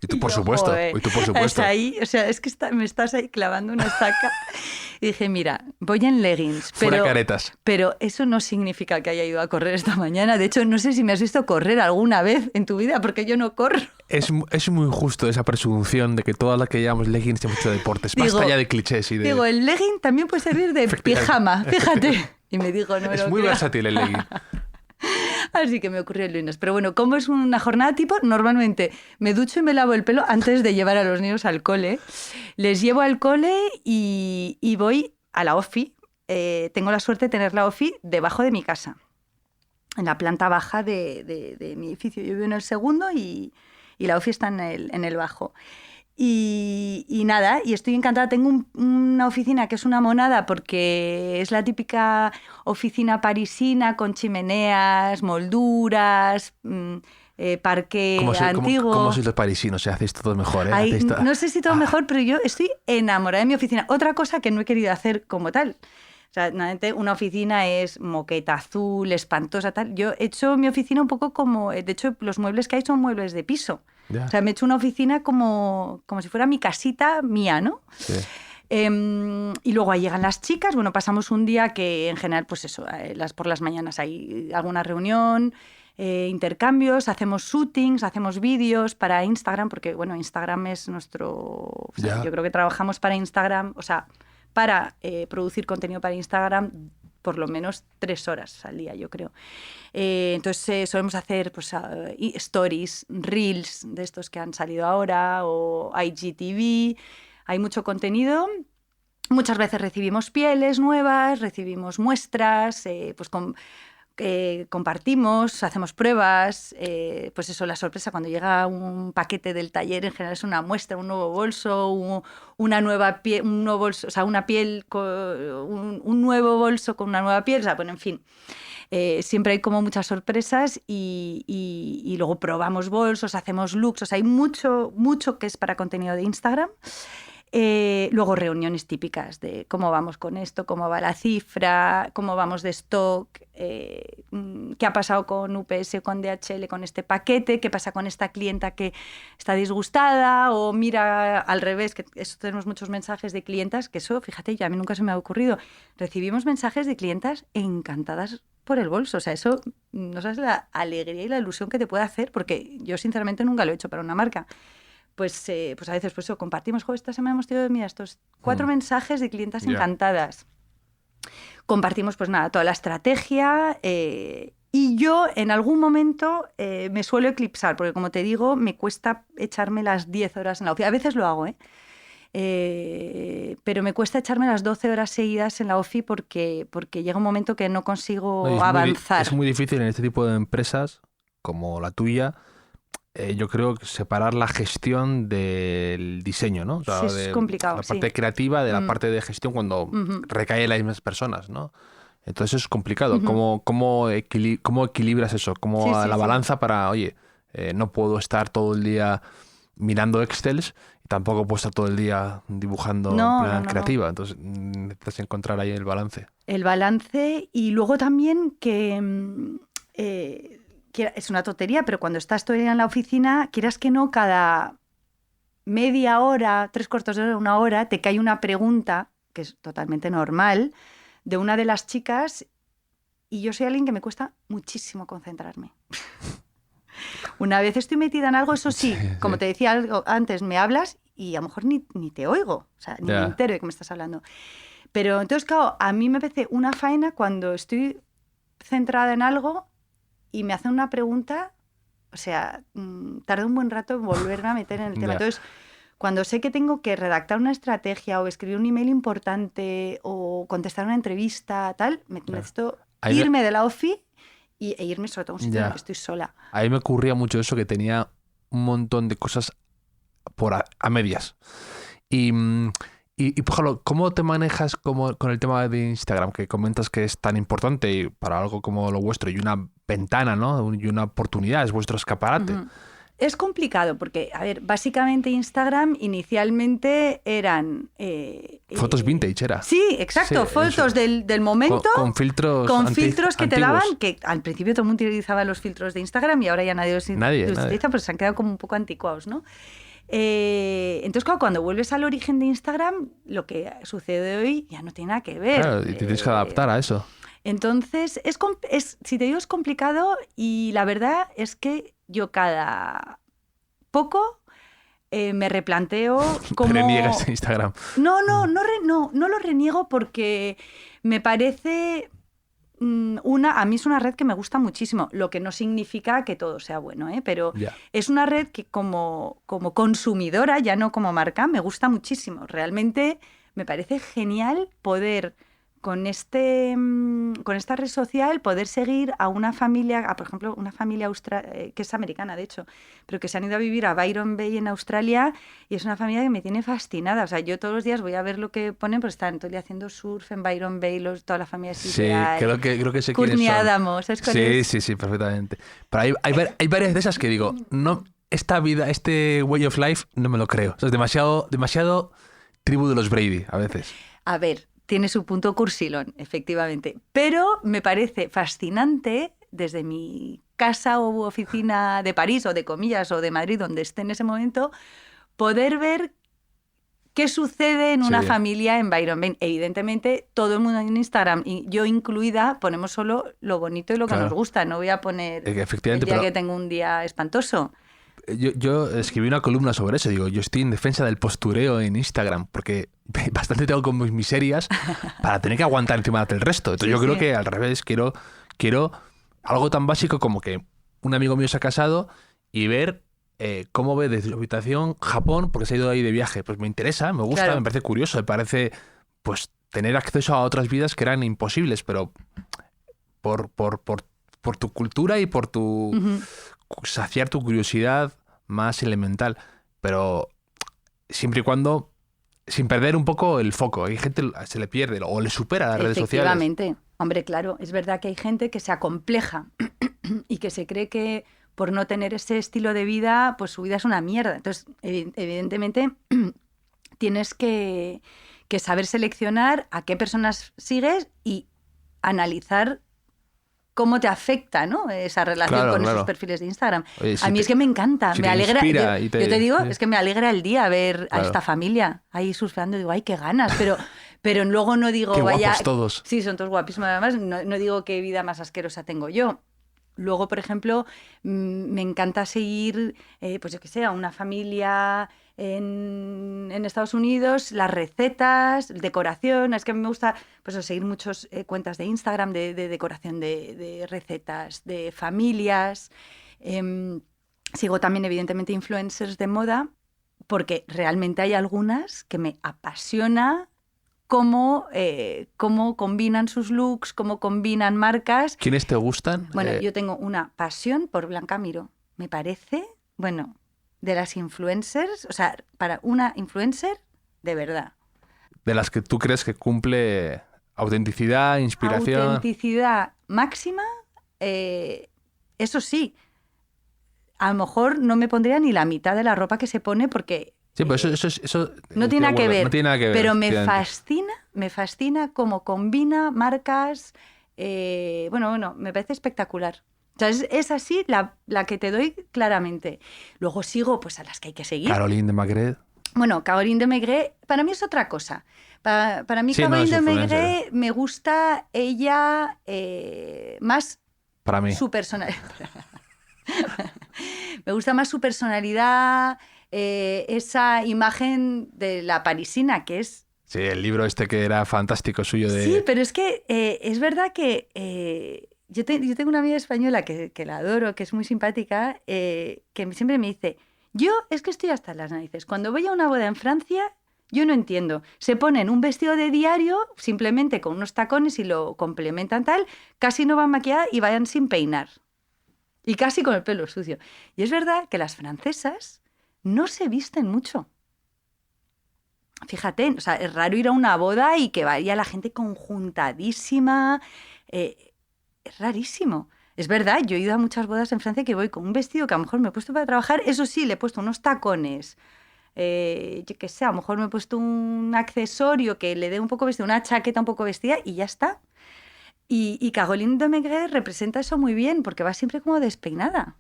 Y tú, por supuesto. Es ahí, o sea, es que me estás ahí clavando una estaca. Y dije, mira, voy en leggings. Fuera caretas. Pero eso no significa que haya ido a correr esta mañana. De hecho, no sé si me has visto correr alguna vez en tu vida, porque yo no corro. Es muy injusto esa presunción de que todas las que llevamos leggings hemos hecho deportes. Basta ya de clichés. Digo, el legging también puede servir de pijama, fíjate. Y me dijo, no. Es muy versátil el legging. Así que me ocurrió el lunes. Pero bueno, ¿cómo es una jornada tipo? Normalmente me ducho y me lavo el pelo antes de llevar a los niños al cole. Les llevo al cole y voy a la OFI. Tengo la suerte de tener la OFI debajo de mi casa, en la planta baja de mi edificio. Yo vivo en el segundo y la OFI está en el bajo. Y nada, y estoy encantada. Tengo una oficina que es una monada porque es la típica oficina parisina con chimeneas, molduras, parque antiguo. ¿Cómo sois los parisinos? Hacéis todo mejor, ¿eh? Ay, no sé si todo mejor, pero yo estoy enamorada de mi oficina. Otra cosa que no he querido hacer como tal. O sea, normalmente una oficina es moqueta azul, espantosa, tal. Yo he hecho mi oficina un poco como... De hecho, los muebles que hay son muebles de piso. Yeah. O sea, me he hecho una oficina como si fuera mi casita mía, ¿no? Sí. Y luego ahí llegan las chicas. Bueno, pasamos un día que en general, pues eso, por las mañanas hay alguna reunión, intercambios, hacemos shootings, hacemos vídeos para Instagram, porque, bueno, Instagram es nuestro... O sea, Yeah. Yo creo que trabajamos para Instagram, o sea, para producir contenido para Instagram por lo menos 3 horas al día, yo creo. Entonces solemos hacer pues, stories, reels de estos que han salido ahora o IGTV. Hay mucho contenido. Muchas veces recibimos pieles nuevas, recibimos muestras, pues compartimos, hacemos pruebas. Pues eso, la sorpresa cuando llega un paquete del taller en general es una muestra, un nuevo bolso, una nueva piel, un nuevo bolso, o sea, una piel, un nuevo bolso con una nueva piel, o sea, bueno, en fin. Siempre hay como muchas sorpresas y luego probamos bolsos, hacemos looks, o sea, hay mucho que es para contenido de Instagram. Luego reuniones típicas de cómo vamos con esto, cómo va la cifra, cómo vamos de stock, qué ha pasado con UPS, con DHL, con este paquete, qué pasa con esta clienta que está disgustada o mira al revés, que eso tenemos muchos mensajes de clientas, que eso, fíjate, ya a mí nunca se me ha ocurrido. Recibimos mensajes de clientas encantadas por el bolso, o sea, eso no sabes la alegría y la ilusión que te puede hacer, porque yo sinceramente nunca lo he hecho para una marca. Pues a veces pues compartimos, esta semana hemos tenido, mira, estos 4 mensajes de clientas encantadas. Compartimos pues nada, toda la estrategia y yo en algún momento me suelo eclipsar, porque como te digo, me cuesta echarme las 10 horas en la OFI. A veces lo hago, pero me cuesta echarme las 12 horas seguidas en la OFI porque llega un momento que no consigo avanzar. Es muy difícil en este tipo de empresas como la tuya. Yo creo que separar la gestión del diseño, ¿no? O sea, sí, es complicado. La parte creativa de la parte de gestión cuando recae en las mismas personas, ¿no? Entonces es complicado. ¿Cómo equilibras eso? ¿Cómo la balanza para, oye, no puedo estar todo el día mirando Excels y tampoco puedo estar todo el día dibujando en plan creativa? Entonces necesitas encontrar ahí el balance. El balance y luego también que es una tontería, pero cuando estás todo el día en la oficina, quieras que no, cada media hora, 3/4 de hora, 1 hora, te cae una pregunta, que es totalmente normal, de una de las chicas, y yo soy alguien que me cuesta muchísimo concentrarme. Una vez estoy metida en algo, eso sí, como te decía antes, me hablas y a lo mejor ni te oigo, o sea, ni me entero de que me estás hablando. Pero entonces, claro, a mí me parece una faena cuando estoy centrada en algo y me hacen una pregunta, o sea, tardo un buen rato en volverme a meter en el tema. Entonces, cuando sé que tengo que redactar una estrategia o escribir un email importante o contestar una entrevista, tal, necesito irme de la OFI e irme sobre todo a un sitio en el que estoy sola. A mí me ocurría mucho eso, que tenía un montón de cosas a medias. Y, por ejemplo, ¿cómo te manejas con el tema de Instagram? Que comentas que es tan importante para algo como lo vuestro y una ventana, ¿no? Y una oportunidad, es vuestro escaparate. Uh-huh. Es complicado porque, a ver, básicamente Instagram inicialmente eran... fotos vintage era. Sí, exacto, Sí, fotos del momento. Con filtros con filtros que te antiguos. daban, que al principio todo el mundo utilizaba los filtros de Instagram y ahora ya nadie los utiliza, pues se han quedado como un poco anticuados, ¿no? Entonces, claro, cuando vuelves al origen de Instagram, lo que sucede hoy ya no tiene nada que ver. Claro, y te tienes que adaptar a eso. Entonces, si te digo, es complicado y la verdad es que yo cada poco me replanteo cómo... ¿Reniegas en Instagram? No lo reniego porque me parece... a mí es una red que me gusta muchísimo, lo que no significa que todo sea bueno, pero es una red que como consumidora, ya no como marca, me gusta muchísimo. Realmente me parece genial poder con esta red social poder seguir a una familia, por ejemplo, una familia que es americana, de hecho, pero que se han ido a vivir a Byron Bay en Australia y es una familia que me tiene fascinada. O sea, yo todos los días voy a ver lo que ponen, pues están todo el día haciendo surf en Byron Bay, toda la familia es ideal. Sí, creo que sé Courtney quiénes son. Adams, ¿sabes cuál es? Sí, perfectamente. Pero hay varias de esas que digo, no, esta vida, este way of life, no me lo creo. O sea, es demasiado tribu de los Brady, a veces. A ver, tiene su punto cursilón, efectivamente. Pero me parece fascinante, desde mi casa o oficina de París o de comillas o de Madrid, donde esté en ese momento, poder ver qué sucede en una familia en Byron Bay. Evidentemente, todo el mundo en Instagram, y yo incluida, ponemos solo lo bonito y lo que nos gusta. No voy a poner el día que tengo un día espantoso. Yo escribí una columna sobre eso. Digo, yo estoy en defensa del postureo en Instagram porque bastante tengo con mis miserias para tener que aguantar encima del resto. Entonces yo creo que al revés, quiero algo tan básico como que un amigo mío se ha casado y ver cómo ve desde su habitación Japón porque se ha ido ahí de viaje. Pues me interesa, me gusta, me parece curioso, me parece pues tener acceso a otras vidas que eran imposibles, pero por tu cultura y por tu... saciar tu curiosidad más elemental, pero siempre y cuando sin perder un poco el foco. Hay gente que se le pierde o le supera las redes sociales. Efectivamente. Hombre, claro, es verdad que hay gente que se acompleja y que se cree que por no tener ese estilo de vida, pues su vida es una mierda. Entonces, evidentemente, tienes que saber seleccionar a qué personas sigues y analizar cómo te afecta, ¿no? Esa relación con esos perfiles de Instagram. Oye, a mí es que me encanta, me alegra. Yo te digo, es que me alegra el día ver a esta familia ahí surfeando. Digo, ay, qué ganas, pero luego no digo, qué vaya... guapos todos. Sí, son todos guapísimos. Además, no digo qué vida más asquerosa tengo yo. Luego, por ejemplo, me encanta seguir, pues yo qué sé, a una familia en Estados Unidos, las recetas, decoración. Es que a mí me gusta pues, seguir muchas cuentas de Instagram de decoración de recetas, de familias. Sigo también, evidentemente, influencers de moda, porque realmente hay algunas que me apasiona cómo combinan sus looks, cómo combinan marcas. ¿Quiénes te gustan? Bueno, yo tengo una pasión por Blanca Miró. Me parece, bueno, de las influencers, o sea, para una influencer, de verdad. De las que tú crees que cumple autenticidad, inspiración. Autenticidad máxima, eso sí. A lo mejor no me pondría ni la mitad de la ropa que se pone porque... Sí, pero eso no tiene nada que ver. No tiene nada que ver. Pero me fascina cómo combina marcas. Bueno, me parece espectacular. O sea, es así la que te doy claramente. Luego sigo pues a las que hay que seguir. Caroline de Maigret. Bueno, Caroline de Maigret para mí es otra cosa. Para mí Caroline de Maigret me gusta ella más para mí. Su personalidad. Me gusta más su personalidad, esa imagen de la parisina que es... Sí, el libro este que era fantástico suyo de... Sí, pero es que es verdad que yo tengo una amiga española que la adoro, que es muy simpática, que siempre me dice, yo es que estoy hasta las narices. Cuando voy a una boda en Francia, yo no entiendo. Se ponen un vestido de diario, simplemente con unos tacones y lo complementan tal, casi no van maquilladas y vayan sin peinar. Y casi con el pelo sucio. Y es verdad que las francesas no se visten mucho. Fíjate, o sea, es raro ir a una boda y que vaya la gente conjuntadísima. Es rarísimo. Es verdad, yo he ido a muchas bodas en Francia que voy con un vestido que a lo mejor me he puesto para trabajar. Eso sí, le he puesto unos tacones. Yo qué sé, a lo mejor me he puesto un accesorio que le dé un poco vestido, una chaqueta un poco vestida y ya está. Y Caroline de Maigret representa eso muy bien porque va siempre como despeinada.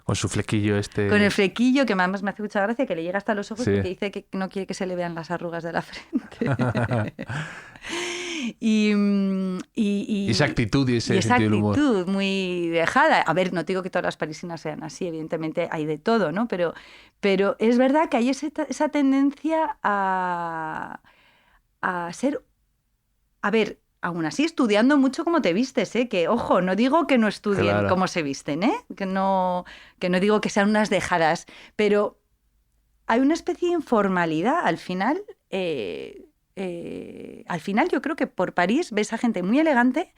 Con su flequillo Con el flequillo, que además me hace mucha gracia, que le llega hasta los ojos Sí. porque dice que no quiere que se le vean las arrugas de la frente. Y esa actitud y ese esa sentido del humor. actitud muy dejada. A ver, no te digo que todas las parisinas sean así, evidentemente hay de todo, ¿no? Pero es verdad que hay esa tendencia a ser... A ver, aún así estudiando mucho cómo te vistes, ¿eh? Que, ojo, no digo que no estudien Claro. cómo se visten, ¿eh? Que no digo que sean unas dejadas, pero hay una especie de informalidad al final. Al final yo creo que por París ves a gente muy elegante,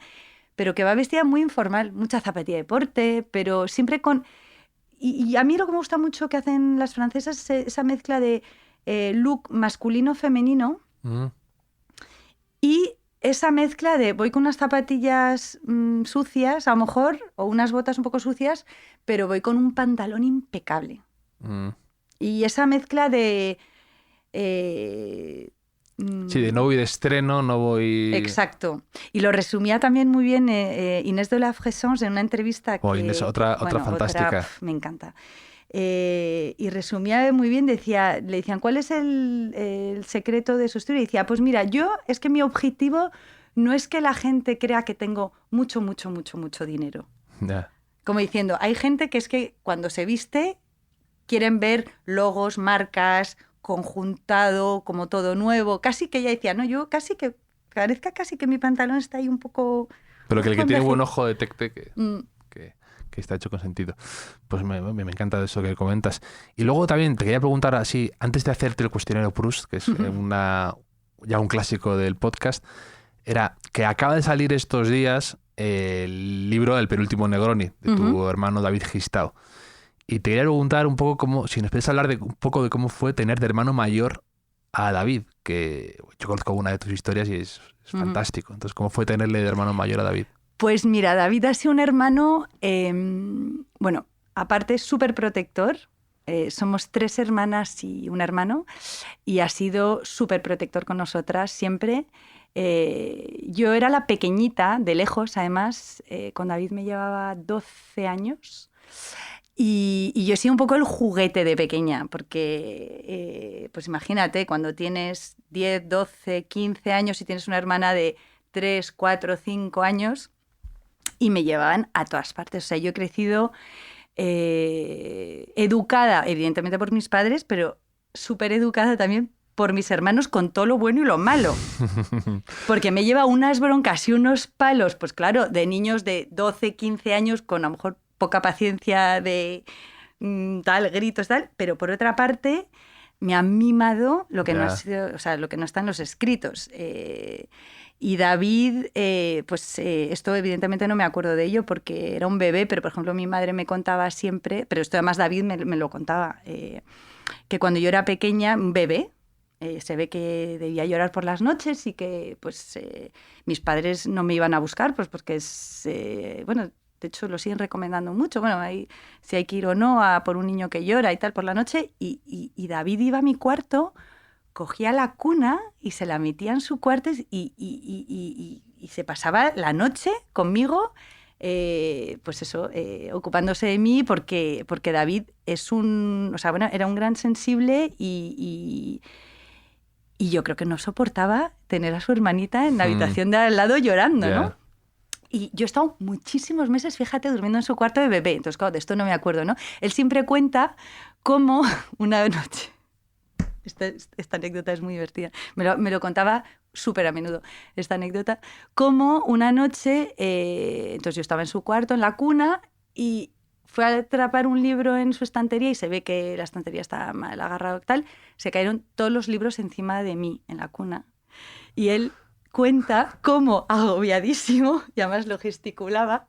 pero que va vestida muy informal, mucha zapatilla de deporte, pero siempre con... Y a mí lo que me gusta mucho que hacen las francesas es esa mezcla de look masculino-femenino y esa mezcla de voy con unas zapatillas sucias, a lo mejor, o unas botas un poco sucias, pero voy con un pantalón impecable. Y esa mezcla de... Sí, de no voy de estreno, no voy... Exacto. Y lo resumía también muy bien Inés de la Fressange en una entrevista que... Inés, otra fantástica. Me encanta. Y resumía muy bien, le decían, ¿cuál es el secreto de su estilo? Y decía, pues mira, es que mi objetivo no es que la gente crea que tengo mucho dinero. Yeah. Como diciendo, hay gente que es que cuando se viste quieren ver logos, marcas, conjuntado, como todo nuevo. Casi que ella decía, no, yo casi que parezca casi que mi pantalón está ahí un poco... Pero que el que tiene buen ojo detecte que está hecho con sentido. Pues me encanta eso que comentas. Y luego también te quería preguntar así, antes de hacerte el cuestionario Proust, que es ya un clásico del podcast, era que acaba de salir estos días el libro El penúltimo Negroni, de tu hermano David Gistau. Y te quería preguntar un poco si nos puedes hablar un poco de cómo fue tener de hermano mayor a David, que yo conozco una de tus historias y es fantástico. Entonces, ¿cómo fue tenerle de hermano mayor a David? Pues mira, David ha sido un hermano, bueno, aparte súper protector. Somos 3 hermanas y un hermano, y ha sido súper protector con nosotras siempre. Yo era la pequeñita, de lejos, además, con David me llevaba 12 años. Y yo he sido un poco el juguete de pequeña, porque, pues imagínate, cuando tienes 10, 12, 15 años y tienes una hermana de 3, 4, 5 años, y me llevaban a todas partes. O sea, yo he crecido educada, evidentemente por mis padres, pero súper educada también por mis hermanos, con todo lo bueno y lo malo. Porque me lleva unas broncas y unos palos, pues claro, de niños de 12, 15 años con a lo mejor poca paciencia de tal, gritos, tal, pero por otra parte me han mimado lo que no ha sido, o sea, lo que no está en los escritos. Y David, esto evidentemente no me acuerdo de ello porque era un bebé, pero por ejemplo mi madre me contaba siempre, pero esto además David me lo contaba, que cuando yo era pequeña, un bebé, se ve que debía llorar por las noches y que pues mis padres no me iban a buscar, pues porque bueno, de hecho lo siguen recomendando mucho, bueno, si hay que ir o no a por un niño que llora y tal por la noche, y David iba a mi cuarto, cogía la cuna y se la metía en su cuarto y se pasaba la noche conmigo, pues eso, ocupándose de mí porque David era un gran sensible y yo creo que no soportaba tener a su hermanita en la habitación de al lado llorando, ¿no? Y yo he estado muchísimos meses, fíjate, durmiendo en su cuarto de bebé. Entonces, claro, de esto no me acuerdo, ¿no? Él siempre cuenta cómo una noche... Esta anécdota es muy divertida. Me lo contaba súper a menudo, esta anécdota. Cómo una noche, entonces yo estaba en su cuarto, en la cuna, y fue a atrapar un libro en su estantería y se ve que la estantería estaba mal agarrada y tal. Se cayeron todos los libros encima de mí, en la cuna. Y él cuenta cómo, agobiadísimo, y además lo gesticulaba,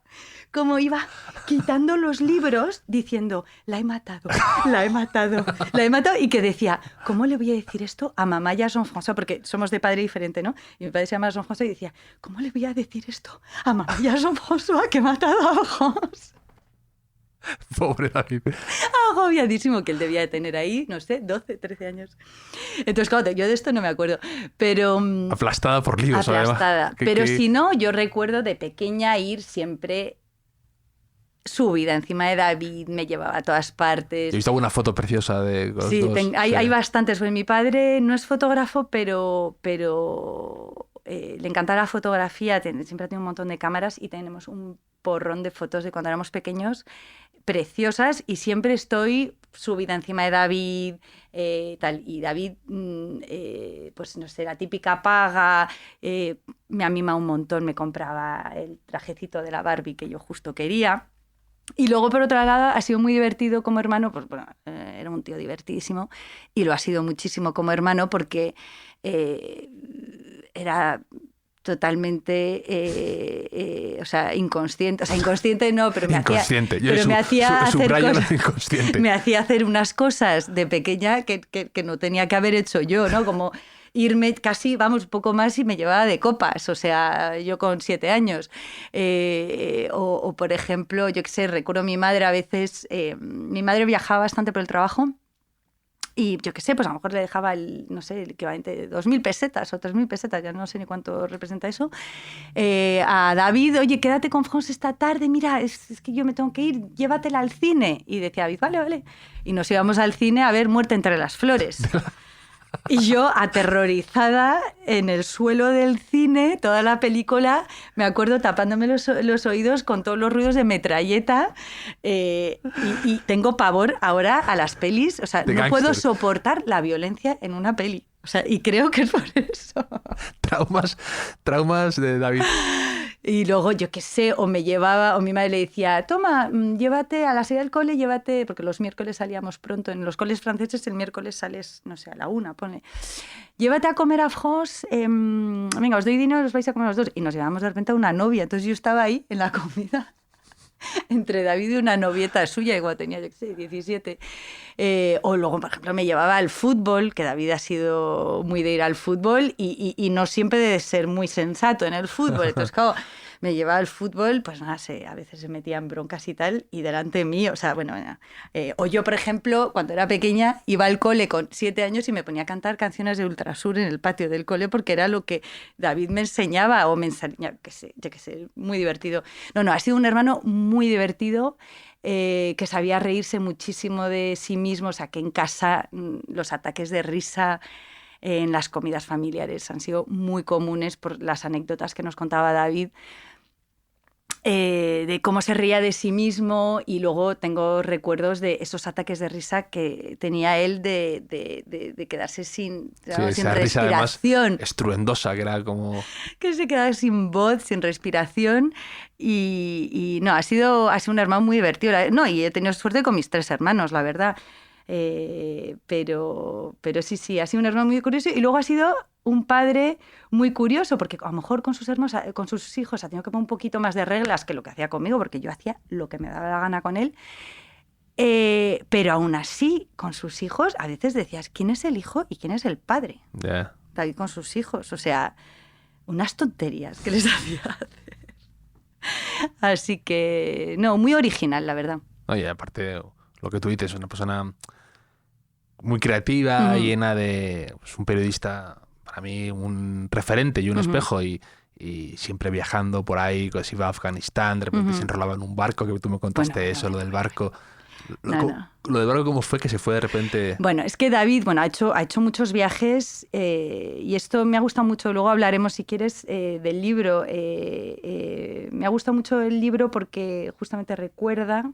cómo iba quitando los libros diciendo, la he matado, la he matado, la he matado, y que decía, ¿cómo le voy a decir esto a mamá y a Jean-François? Porque somos de padre diferente, ¿no? Y mi padre se llama Jean-François y decía, ¿cómo le voy a decir esto a mamá y a Jean-François que he matado a François? Pobre David. Agobiadísimo, que él debía de tener ahí, no sé, 12, 13 años. Entonces, claro, yo de esto no me acuerdo, pero... Aplastada por libros, aplastada. además. Pero si no, yo recuerdo de pequeña ir siempre subida encima de David, me llevaba a todas partes. He visto alguna foto preciosa de los sí, dos. Hay bastantes. Pues mi padre no es fotógrafo, pero le encanta la fotografía, siempre ha tenido un montón de cámaras y tenemos un porrón de fotos de cuando éramos pequeños preciosas y siempre estoy subida encima de David, tal. Y David, pues no sé, la típica paga, me anima un montón, me compraba el trajecito de la Barbie que yo justo quería. Y luego, por otro lado, ha sido muy divertido como hermano, pues bueno, era un tío divertidísimo y lo ha sido muchísimo como hermano porque era totalmente, o sea, inconsciente. O sea, inconsciente no, pero me inconsciente. hacía hacer cosas. Inconsciente. Me hacía hacer unas cosas de pequeña que no tenía que haber hecho yo, ¿no? Como irme casi, vamos, poco más y me llevaba de copas, o sea, yo con 7 años. O, por ejemplo, yo qué sé, recuerdo a mi madre a veces, mi madre viajaba bastante por el trabajo. Y yo qué sé, pues a lo mejor le dejaba no sé, el equivalente de 2.000 pesetas o 3.000 pesetas, ya no sé ni cuánto representa eso, a David, oye, quédate con Fons esta tarde, mira, es que yo me tengo que ir, llévatela al cine. Y decía David, vale, vale. Y nos íbamos al cine a ver Muerte entre las flores. Y yo, aterrorizada, en el suelo del cine, toda la película, me acuerdo tapándome los oídos con todos los ruidos de metralleta y tengo pavor ahora a las pelis. O sea, no puedo soportar la violencia en una peli. O sea, y creo que es por eso. Traumas de David. Y luego, yo qué sé, o me llevaba, o mi madre le decía, toma, llévate a la salida del cole, llévate, porque los miércoles salíamos pronto, en los coles franceses el miércoles sales, no sé, a la 1, ponle. Llévate a comer a France, venga, os doy dinero, os vais a comer los dos. Y nos llevamos de repente a una novia, entonces yo estaba ahí en la comida entre David y una novieta suya, igual tenía, yo qué sé, 17. O luego, por ejemplo, me llevaba al fútbol, que David ha sido muy de ir al fútbol y no siempre de ser muy sensato en el fútbol. Entonces, claro, me llevaba al fútbol, pues no sé, a veces se metía en broncas y tal, y delante de mí, o sea, bueno, o yo, por ejemplo, cuando era pequeña, iba al cole con 7 años y me ponía a cantar canciones de Ultrasur en el patio del cole porque era lo que David me enseñaba o me enseñaba, yo qué sé, muy divertido. No, ha sido un hermano muy divertido, que sabía reírse muchísimo de sí mismo, o sea, que en casa los ataques de risa en las comidas familiares han sido muy comunes por las anécdotas que nos contaba David, de cómo se reía de sí mismo, y luego tengo recuerdos de esos ataques de risa que tenía él de quedarse sin respiración. Estruendosa, que era como... Que se quedaba sin voz, sin respiración, y no, ha sido un hermano muy divertido. No, y he tenido suerte con mis 3 hermanos, la verdad. Pero sí, ha sido un hermano muy curioso y luego ha sido un padre muy curioso porque a lo mejor con sus hijos ha tenido que poner un poquito más de reglas que lo que hacía conmigo, porque yo hacía lo que me daba la gana con él, pero aún así con sus hijos a veces decías quién es el hijo y quién es el padre. Yeah. David con sus hijos, o sea, unas tonterías que les hacía hacer. Así que no, muy original, la verdad. Oye, aparte lo que tú dices, una persona muy creativa, llena de... Pues, un periodista, para mí, un referente y un espejo, y siempre viajando por ahí, pues iba a Afganistán, de repente se enrolaba en un barco, que tú me contaste lo del barco. Lo del barco, ¿cómo fue que se fue de repente? Bueno, es que David ha hecho muchos viajes, y esto me ha gustado mucho. Luego hablaremos, si quieres, del libro. Me ha gustado mucho el libro porque justamente recuerda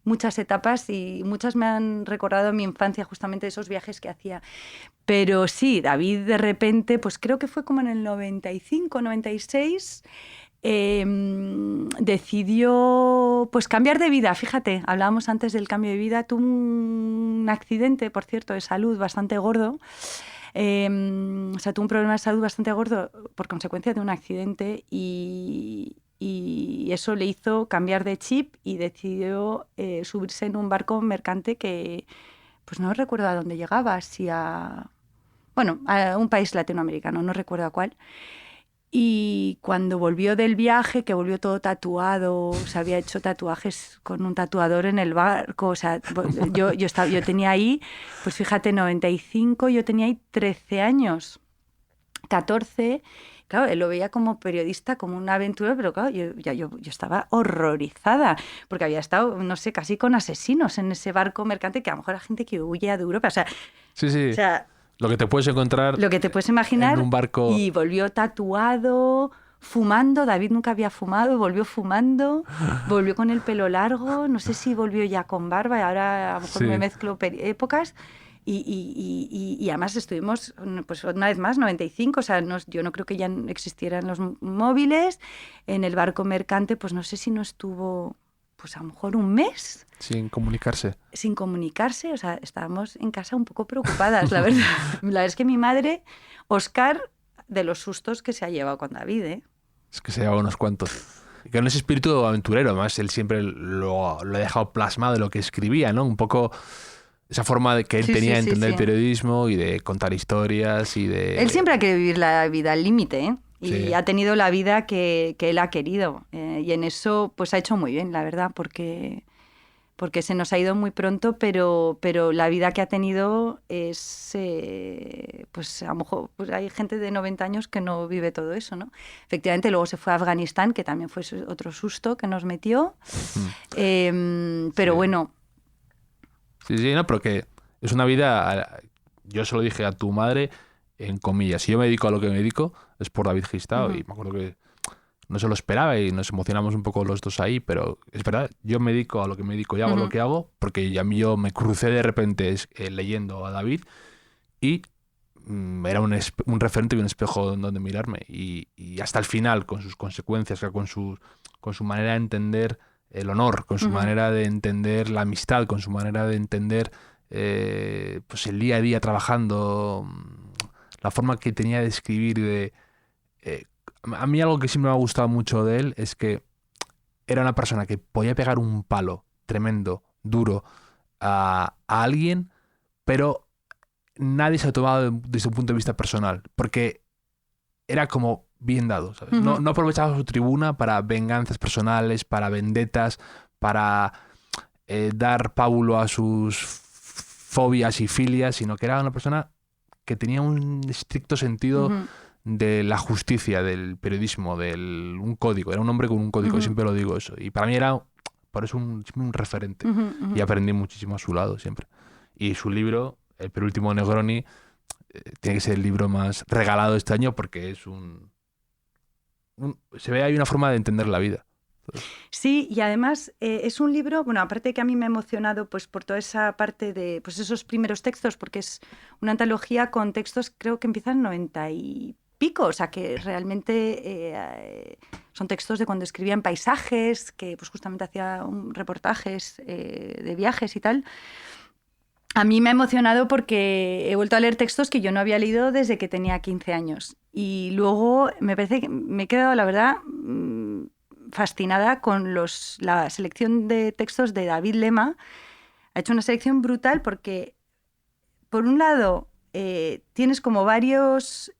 muchas etapas y muchas me han recordado mi infancia, justamente esos viajes que hacía. Pero sí, David de repente, pues creo que fue como en el 95, 96, decidió pues cambiar de vida. Fíjate, hablábamos antes del cambio de vida. Tuvo un accidente, por cierto, de salud bastante gordo. O sea, tuvo un problema de salud bastante gordo por consecuencia de un accidente y eso le hizo cambiar de chip y decidió subirse en un barco mercante que, pues no recuerdo a dónde llegaba, si a un país latinoamericano, no recuerdo a cuál. Y cuando volvió del viaje, que volvió todo tatuado, se había hecho tatuajes con un tatuador en el barco, o sea, yo tenía ahí, pues fíjate, 95, yo tenía ahí 13 años, 14. Claro, él lo veía como periodista, como una aventura, pero claro, yo estaba horrorizada, porque había estado, no sé, casi con asesinos en ese barco mercante, que a lo mejor era gente que huía de Europa, o sea... Sí. O sea, lo que te puedes encontrar... Lo que te puedes imaginar. En un barco... Y volvió tatuado, fumando. David nunca había fumado, volvió fumando. Volvió con el pelo largo. No sé si volvió ya con barba. Y ahora a lo mejor me mezclo épocas. Y además estuvimos, pues una vez más, 95. O sea, yo no creo que ya existieran los móviles. En el barco mercante, pues no sé si no estuvo... pues a lo mejor un mes. Sin comunicarse. Sin comunicarse, o sea, estábamos en casa un poco preocupadas, la verdad. La verdad es que mi madre, Oscar, de los sustos que se ha llevado con David, ¿eh? Es que se lleva unos cuantos. Y con ese espíritu aventurero, además, él siempre lo ha dejado plasmado de lo que escribía, ¿no? Un poco esa forma de que él tenía de entender el periodismo y de contar historias y de... Él siempre ha querido vivir la vida al límite, ¿eh? Y ha tenido la vida que él ha querido. Y en eso pues ha hecho muy bien, la verdad, porque se nos ha ido muy pronto, pero la vida que ha tenido es... pues a lo mejor pues hay gente de 90 años que no vive todo eso, ¿no? Efectivamente, luego se fue a Afganistán, que también fue otro susto que nos metió. Pero bueno... Sí, no, pero que es una vida... Yo se lo dije a tu madre... en comillas, si yo me dedico a lo que me dedico es por David Gistao. Y me acuerdo que no se lo esperaba y nos emocionamos un poco los dos ahí, pero es verdad, yo me dedico a lo que me dedico y hago lo que hago, porque yo me crucé de repente leyendo a David y era un referente y un espejo donde mirarme y hasta el final, con sus consecuencias, con su manera de entender el honor, con su manera de entender la amistad, con su manera de entender pues el día a día trabajando, la forma que tenía de escribir. A mí algo que siempre me ha gustado mucho de él es que era una persona que podía pegar un palo tremendo, duro, a alguien, pero nadie se lo tomaba desde un punto de vista personal, porque era como bien dado, ¿sabes? No aprovechaba su tribuna para venganzas personales, para vendetas, para dar pábulo a sus fobias y filias, sino que era una persona que tenía un estricto sentido de la justicia, del periodismo, un código. Era un hombre con un código, siempre lo digo eso. Y para mí era, por eso, un referente. Y aprendí muchísimo a su lado siempre. Y su libro, El penúltimo Negroni, tiene que ser el libro más regalado este año porque es se ve ahí una forma de entender la vida. Sí, y además es un libro, bueno, aparte de que a mí me ha emocionado pues por toda esa parte de pues esos primeros textos, porque es una antología con textos creo que empiezan en 90 y pico, o sea que realmente son textos de cuando escribía en paisajes, que pues justamente hacía reportajes de viajes y tal. A mí me ha emocionado porque he vuelto a leer textos que yo no había leído desde que tenía 15 años. Y luego me parece que me he quedado, la verdad, fascinada con la selección de textos de David Lema. Ha hecho una selección brutal porque, por un lado, tienes como varios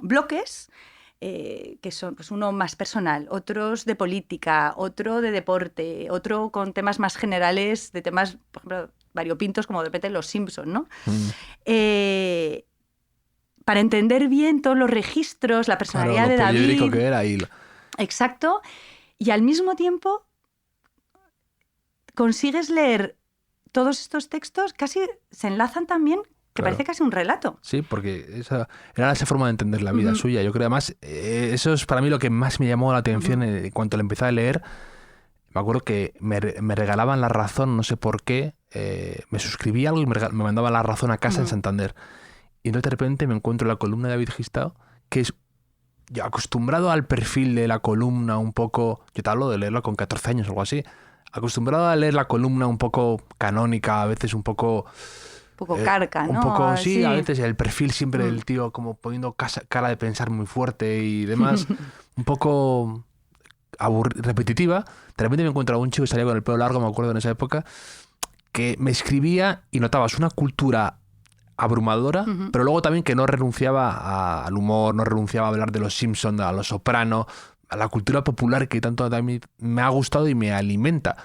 bloques que son pues uno más personal, otros de política, otro de deporte, otro con temas más generales, de temas, por ejemplo, variopintos como de repente Los Simpson, ¿no? Para entender bien todos los registros, la personalidad de David. Periódico que era y... Exacto. Y al mismo tiempo consigues leer todos estos textos, casi se enlazan también, que parece casi un relato. Sí, porque era esa forma de entender la vida suya. Yo creo además, eso es para mí lo que más me llamó la atención en cuanto le empecé a leer. Me acuerdo que me regalaban La Razón, no sé por qué, me suscribí a algo y me mandaban La Razón a casa en Santander. Y entonces de repente me encuentro la columna de David Gistao, que es yo acostumbrado al perfil de la columna un poco... Yo te hablo de leerla con 14 años o algo así. Acostumbrado a leer la columna un poco canónica, a veces un poco poco carca, ¿no? Un poco, sí, Sí. a veces el perfil siempre del tío como poniendo cara de pensar muy fuerte y demás, un poco repetitiva. De repente me encuentro a un chico que salía con el pelo largo, me acuerdo en esa época, que me escribía y notabas una cultura abrumadora, pero luego también que no renunciaba al humor, no renunciaba a hablar de los Simpsons, a los Soprano, a la cultura popular que tanto también me ha gustado y me alimenta.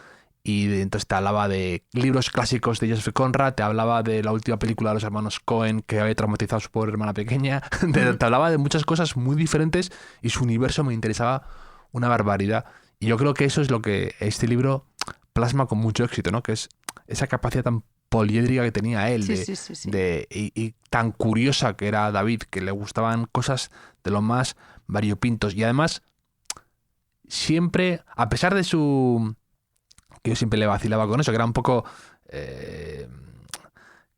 Y entonces te hablaba de libros clásicos de Joseph Conrad, te hablaba de la última película de los hermanos Coen que había traumatizado a su pobre hermana pequeña, te hablaba de muchas cosas muy diferentes y su universo me interesaba una barbaridad. Y yo creo que eso es lo que este libro plasma con mucho éxito, ¿no? Que es esa capacidad tan poliédrica que tenía él Sí. y tan curiosa que era David, que le gustaban cosas de lo más variopintos. Y además, siempre, a pesar de su... que yo siempre le vacilaba con eso, que era un poco... que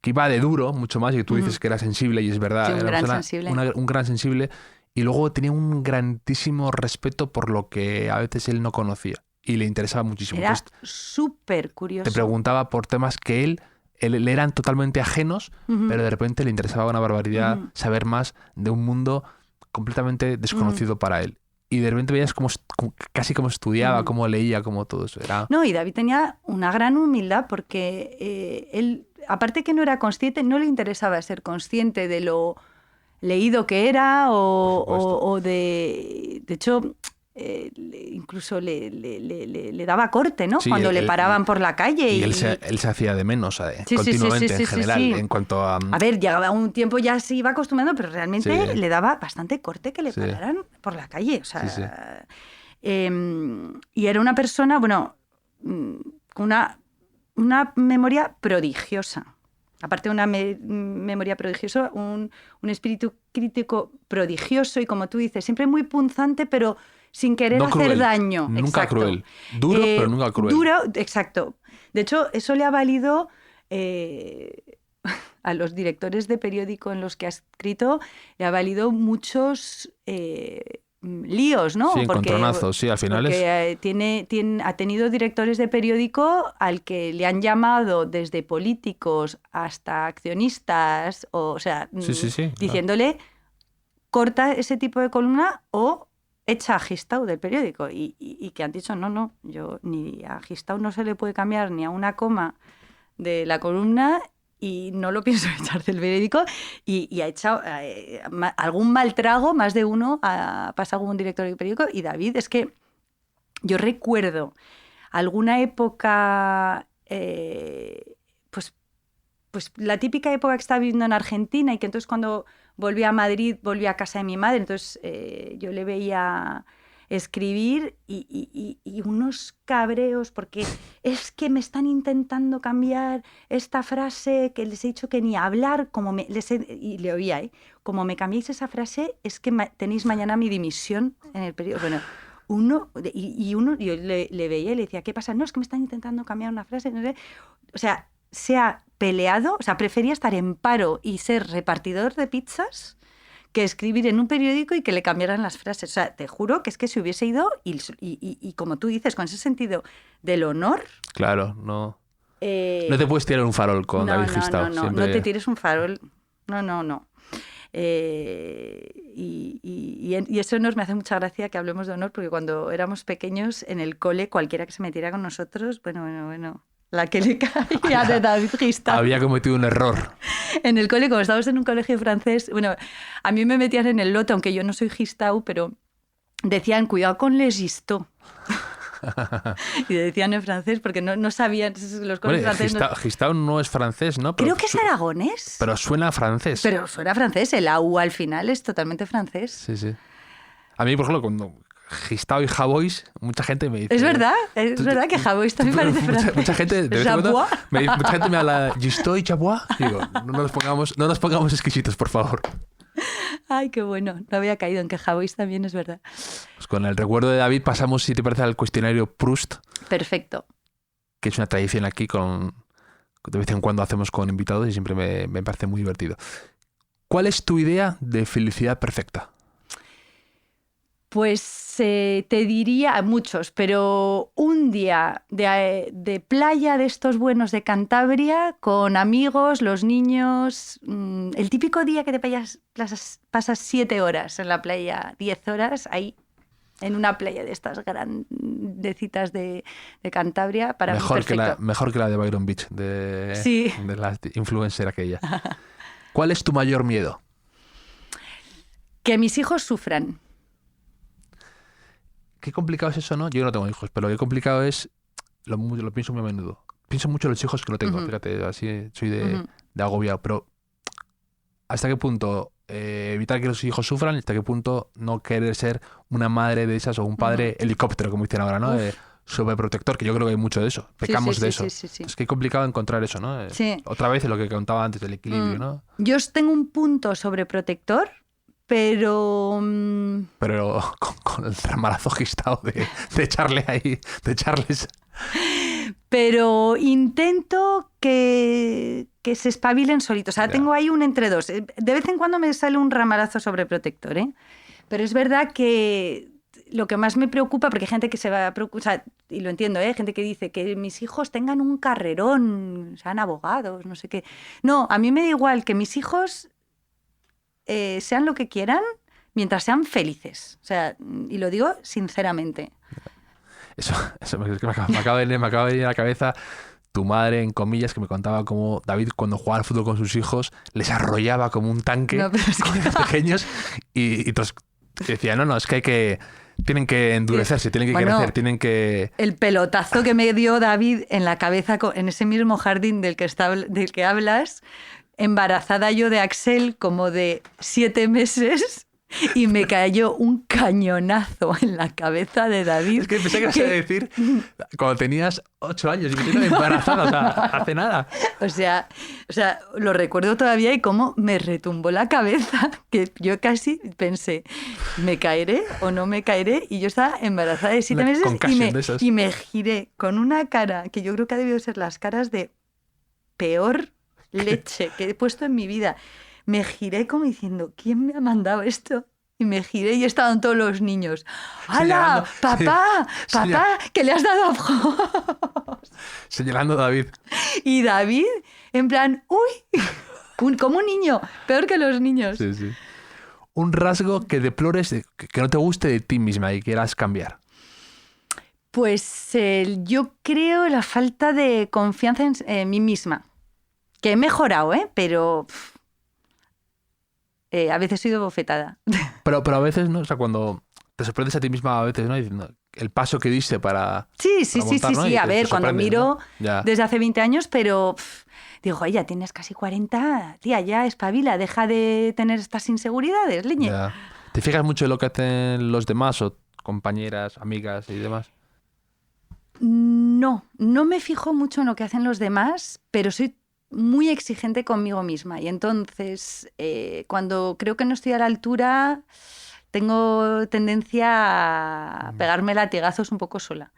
iba de duro mucho más, y que tú dices que era sensible, y es verdad. Sí, un era gran persona, sensible. un gran sensible. Y luego tenía un grandísimo respeto por lo que a veces él no conocía. Y le interesaba muchísimo. Era Entonces, súper curioso. te preguntaba por temas que él le eran totalmente ajenos, pero de repente le interesaba una barbaridad saber más de un mundo completamente desconocido para él. Y de repente veías casi cómo estudiaba, cómo leía, cómo todo eso. No, y David tenía una gran humildad porque él, aparte que no era consciente, no le interesaba ser consciente de lo leído que era o de hecho... incluso le daba corte, ¿no? Sí, cuando le paraban por la calle. Y él se hacía de menos Sí, continuamente sí, en general. En cuanto a... A ver, llegaba un tiempo ya se iba acostumbrando, pero realmente le daba bastante corte que le pararan por la calle. O sea, y era una persona, bueno, con una memoria prodigiosa. Aparte de una memoria prodigiosa, un espíritu crítico prodigioso y, como tú dices, siempre muy punzante, pero sin querer hacer daño. Nunca exacto. Cruel. Duro, pero nunca cruel. Duro, exacto. De hecho, eso le ha valido a los directores de periódico en los que ha escrito, le ha valido muchos líos, ¿no? Sí, encontronazos, sí, al final porque ha tenido directores de periódico al que le han llamado desde políticos hasta accionistas, o sea, diciéndole, corta ese tipo de columna o echa a Gistau del periódico. Y que han dicho, no, yo ni a Gistau no se le puede cambiar ni a una coma de la columna y no lo pienso echar del periódico, y ha echado algún mal trago, más de uno ha pasado como un director del periódico. Y David, es que yo recuerdo alguna época, pues la típica época que estaba viviendo en Argentina, y que entonces cuando volví a Madrid, volví a casa de mi madre, entonces yo le veía escribir y unos cabreos porque es que me están intentando cambiar esta frase que les he dicho que ni hablar, y le oía, como me cambiéis esa frase es que tenéis mañana mi dimisión en el periódico. Bueno, yo le veía y le decía, ¿qué pasa? No, es que me están intentando cambiar una frase, no sé. O sea, se ha peleado, o sea, prefería estar en paro y ser repartidor de pizzas que escribir en un periódico y que le cambiaran las frases. O sea, te juro que es que se hubiese ido y como tú dices, con ese sentido del honor... Claro, no... no te puedes tirar un farol con David Gistau. No te tires un farol. No. Y eso me hace mucha gracia que hablemos de honor, porque cuando éramos pequeños en el cole, cualquiera que se metiera con nosotros, bueno, la que le caía de David Gistau. Había cometido un error. En el cole, como estábamos en un colegio francés, bueno, a mí me metían en el lote, aunque yo no soy Gistau, pero decían, cuidado con les Gistau. Y decían en francés porque no sabían los colegios franceses. Gistau no es francés, ¿no? Creo que es aragonés. Pero suena francés. Pero suena francés, el AU al final es totalmente francés. Sí. A mí, por ejemplo, cuando Gistau y Javois, mucha gente me dice... Es verdad que Javois también parece francés. Mucha gente me habla Gistau y Chabois. Digo, no nos pongamos exquisitos, por favor. Ay, qué bueno. No había caído en que Javois también es verdad. Pues con el recuerdo de David pasamos, si te parece, al cuestionario Proust. Perfecto. Que es una tradición aquí de vez en cuando hacemos con invitados y siempre me parece muy divertido. ¿Cuál es tu idea de felicidad perfecta? Pues te diría muchos, pero un día de playa de estos buenos de Cantabria, con amigos, los niños, el típico día que te pasas 7 horas en la playa, 10 horas, ahí en una playa de estas grandecitas de Cantabria, para mí perfecto. Mejor que la de Byron Beach, Sí. de la influencer aquella. ¿Cuál es tu mayor miedo? Que mis hijos sufran. Qué complicado es eso, ¿no? Yo no tengo hijos, pero qué complicado es, lo pienso muy a menudo. Pienso mucho en los hijos que no tengo, fíjate, así soy de agobiado, pero ¿hasta qué punto evitar que los hijos sufran y hasta qué punto no querer ser una madre de esas o un padre helicóptero, como dicen ahora, ¿no? Sobreprotector, que yo creo que hay mucho de eso, pecamos de eso. Sí. Es que es complicado encontrar eso, ¿no? Sí. Otra vez lo que contaba antes del equilibrio, ¿no? Yo tengo un punto sobreprotector, pero con el ramalazo gistado de echarle ahí, de echarles... Pero intento que se espabilen solitos. O sea, tengo ahí un entre dos. De vez en cuando me sale un ramalazo sobreprotector, ¿eh? Pero es verdad que lo que más me preocupa, porque hay gente que se va a preocupar, o sea, y lo entiendo, ¿eh? Gente que dice que mis hijos tengan un carrerón, sean abogados, no sé qué. No, a mí me da igual que mis hijos sean lo que quieran mientras sean felices. O sea, y lo digo sinceramente. Eso me acaba de venir a la cabeza tu madre, en comillas, que me contaba cómo David, cuando jugaba al fútbol con sus hijos, les arrollaba como un tanque con los pequeños y entonces decía, no, es que tienen que endurecerse, tienen que crecer, tienen que... El pelotazo que me dio David en la cabeza en ese mismo jardín del que hablas, embarazada yo de Axel como de 7 meses... Y me cayó un cañonazo en la cabeza de David. Es que pensé que ibas a decir cuando tenías 8 años y me tienes embarazada, o sea, hace nada. O sea, lo recuerdo todavía y cómo me retumbó la cabeza, que yo casi pensé, ¿me caeré o no me caeré? Y yo estaba embarazada de 7 meses y me giré con una cara que yo creo que ha debido ser las caras de peor leche que he puesto en mi vida. Me giré como diciendo, ¿quién me ha mandado esto? Y me giré y estaban todos los niños. ¡Hala! ¡Papá! ¡Que le has dado a... Señalando a David. Y David, en plan, ¡uy! Como un niño, peor que los niños. Sí. Un rasgo que deplores, que no te guste de ti misma y quieras cambiar. Pues yo creo la falta de confianza en mí misma. Que he mejorado, pero... a veces he sido bofetada. Pero a veces, ¿no? O sea, cuando te sorprendes a ti misma a veces, ¿no? Diciendo el paso que diste para... Sí. Montar, ¿no? A ver, cuando miro ¿no? desde hace 20 años, pero digo, ya tienes casi 40, tía, ya espabila, deja de tener estas inseguridades, leñe. Ya. ¿Te fijas mucho en lo que hacen los demás o compañeras, amigas y demás? No me fijo mucho en lo que hacen los demás, pero soy muy exigente conmigo misma y entonces cuando creo que no estoy a la altura tengo tendencia a pegarme latigazos un poco sola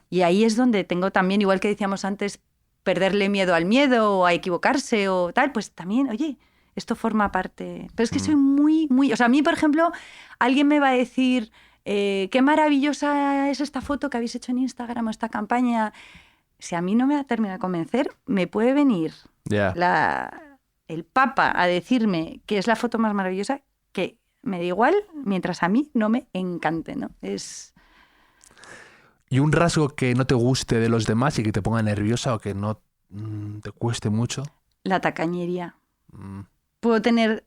y ahí es donde tengo también, igual que decíamos antes, perderle miedo al miedo o a equivocarse o tal, pues también, oye, esto forma parte, pero es que soy muy, o sea, a mí por ejemplo alguien me va a decir qué maravillosa es esta foto que habéis hecho en Instagram o esta campaña. Si a mí no me termina de convencer, me puede venir el Papa a decirme que es la foto más maravillosa, que me da igual, mientras a mí no me encante, ¿no? ¿Y un rasgo que no te guste de los demás y que te ponga nerviosa o que no te cueste mucho? La tacañería. Puedo tener...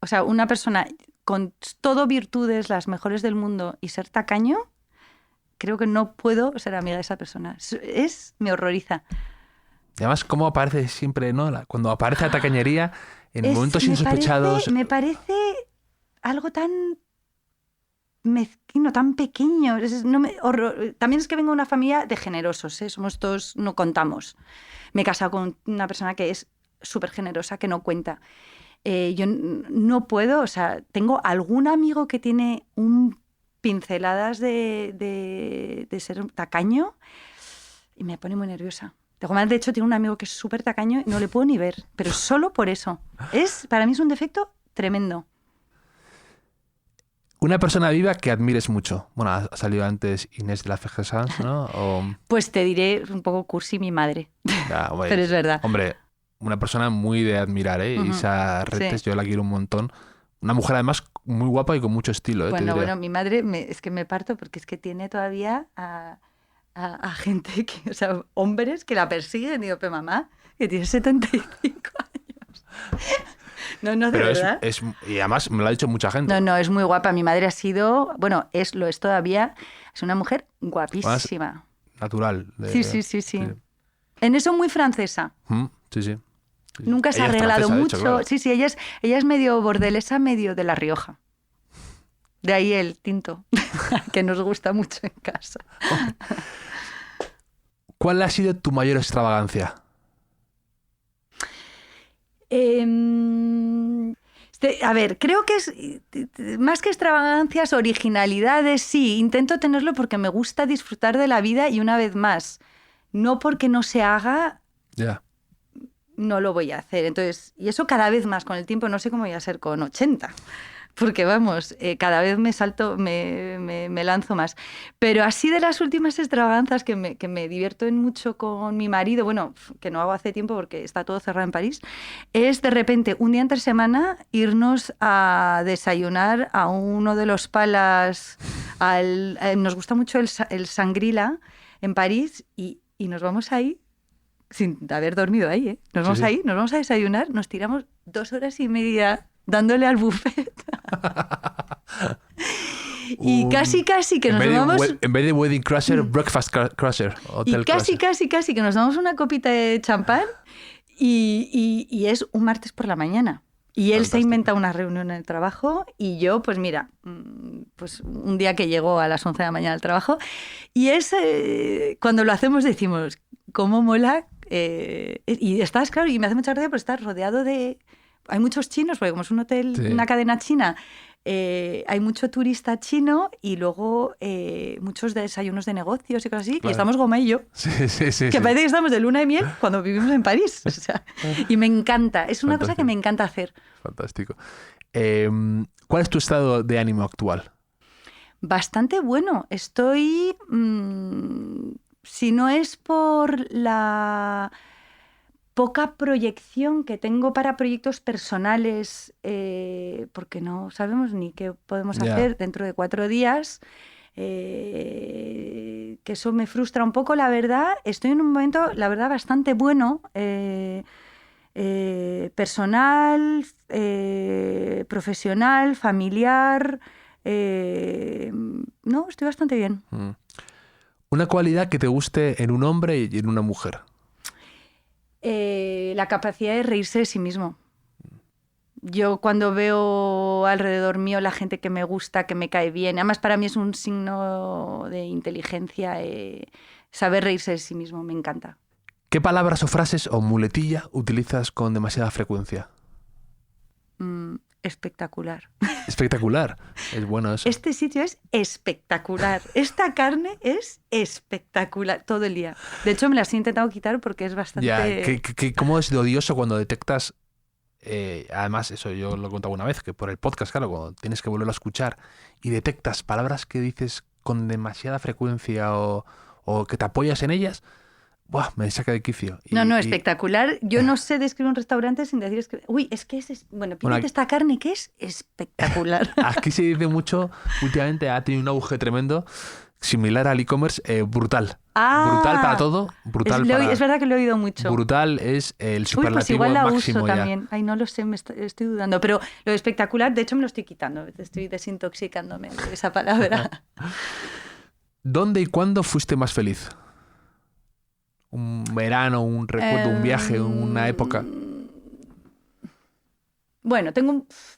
O sea, una persona con todo virtudes, las mejores del mundo, y ser tacaño... Creo que no puedo ser amiga de esa persona. Me horroriza. Y además, cómo aparece siempre, ¿no? Cuando aparece la tacañería, en momentos insospechados... Me parece algo tan mezquino, tan pequeño. También es que vengo de una familia de generosos, ¿eh? Somos todos, no contamos. Me he casado con una persona que es súper generosa, que no cuenta. Yo no puedo, o sea, tengo algún amigo que tiene pinceladas de ser tacaño y me pone muy nerviosa. De hecho, tiene un amigo que es súper tacaño y no le puedo ni ver, pero solo por eso. Para mí es un defecto tremendo. Una persona viva que admires mucho. Bueno, ha salido antes Inés de la Fegesans, ¿no? Pues te diré un poco cursi mi madre. Ya, hombre, Pero es verdad. Hombre, una persona muy de admirar, ¿eh? Isa Retes, yo la quiero un montón. Una mujer además muy guapa y con mucho estilo, ¿eh? Bueno, mi madre es que me parto porque es que tiene todavía a gente, o sea, hombres que la persiguen. Digo, pero mamá, que tiene 75 años. No, de pero verdad. Y además me lo ha dicho mucha gente. No, es muy guapa. Mi madre ha sido, bueno, lo es todavía, es una mujer guapísima. Más natural. Sí. En eso muy francesa. Sí. Nunca se ha arreglado mucho. Hecho, claro. Sí, ella es medio bordelesa, medio de La Rioja. De ahí el tinto, que nos gusta mucho en casa. ¿Cuál ha sido tu mayor extravagancia? A ver, creo que es más que extravagancias, originalidades, sí. Intento tenerlo porque me gusta disfrutar de la vida y una vez más, no porque no se haga, no lo voy a hacer. Entonces, y eso cada vez más con el tiempo, no sé cómo voy a ser con 80. Porque vamos, cada vez me lanzo más. Pero así de las últimas extravaganzas que me divierto mucho con mi marido, bueno, que no hago hace tiempo porque está todo cerrado en París, es de repente un día entre semana irnos a desayunar a uno de los palas, nos gusta mucho el Shangri-La en París y nos vamos ahí sin haber dormido ahí, ¿eh? Nos vamos ahí, nos vamos a desayunar, nos tiramos 2 horas y media dándole al buffet. Y casi que nos tomamos... En vez de Wedding Crusher, Breakfast Crusher. Hotel y casi que nos damos una copita de champán y es un martes por la mañana. Y él se inventa una reunión en el trabajo y yo, pues mira, pues un día que llego a las 11 de la mañana al trabajo y cuando lo hacemos decimos, ¿cómo mola? Y estás, claro, y me hace mucha gracia por estar rodeado de... Hay muchos chinos, porque como es un hotel, una cadena china, hay mucho turista chino y luego muchos desayunos de negocios y cosas así. Claro. Y estamos Goma y yo. Sí. Que parece que estamos de luna de miel cuando vivimos en París. O sea, y me encanta. Es una cosa que me encanta hacer. Fantástico. ¿Cuál es tu estado de ánimo actual? Bastante bueno. Estoy... si no es por la... poca proyección que tengo para proyectos personales, porque no sabemos ni qué podemos hacer dentro de 4 días, que eso me frustra un poco, la verdad. Estoy en un momento, la verdad, bastante bueno, personal, profesional, familiar. No, estoy bastante bien. Una cualidad que te guste en un hombre y en una mujer. La capacidad de reírse de sí mismo. Yo cuando veo alrededor mío la gente que me gusta, que me cae bien, además para mí es un signo de inteligencia, saber reírse de sí mismo, me encanta. ¿Qué palabras o frases o muletilla utilizas con demasiada frecuencia? Espectacular. Espectacular. Es bueno eso. Este sitio es espectacular. Esta carne es espectacular todo el día. De hecho, me las he intentado quitar porque es bastante... Ya, ¿cómo es de odioso cuando detectas... además, eso yo lo he contado una vez, que por el podcast, claro, cuando tienes que volverlo a escuchar y detectas palabras que dices con demasiada frecuencia o que te apoyas en ellas... ¡Buah! Me saca de quicio. Espectacular. Yo no sé describir un restaurante sin decir... Uy, es que bueno, pídete esta carne que es espectacular. Aquí se dice mucho, últimamente ha tenido un auge tremendo, similar al e-commerce, brutal. Brutal para todo, brutal es verdad que lo he oído mucho. Brutal es el superlativo pues igual la máximo uso ya. También. Ay, no lo sé, estoy dudando. Pero lo de espectacular, de hecho, me lo estoy quitando. Estoy desintoxicándome de esa palabra. ¿Dónde y cuándo fuiste más feliz? Un verano, un recuerdo, un viaje, una época. Bueno,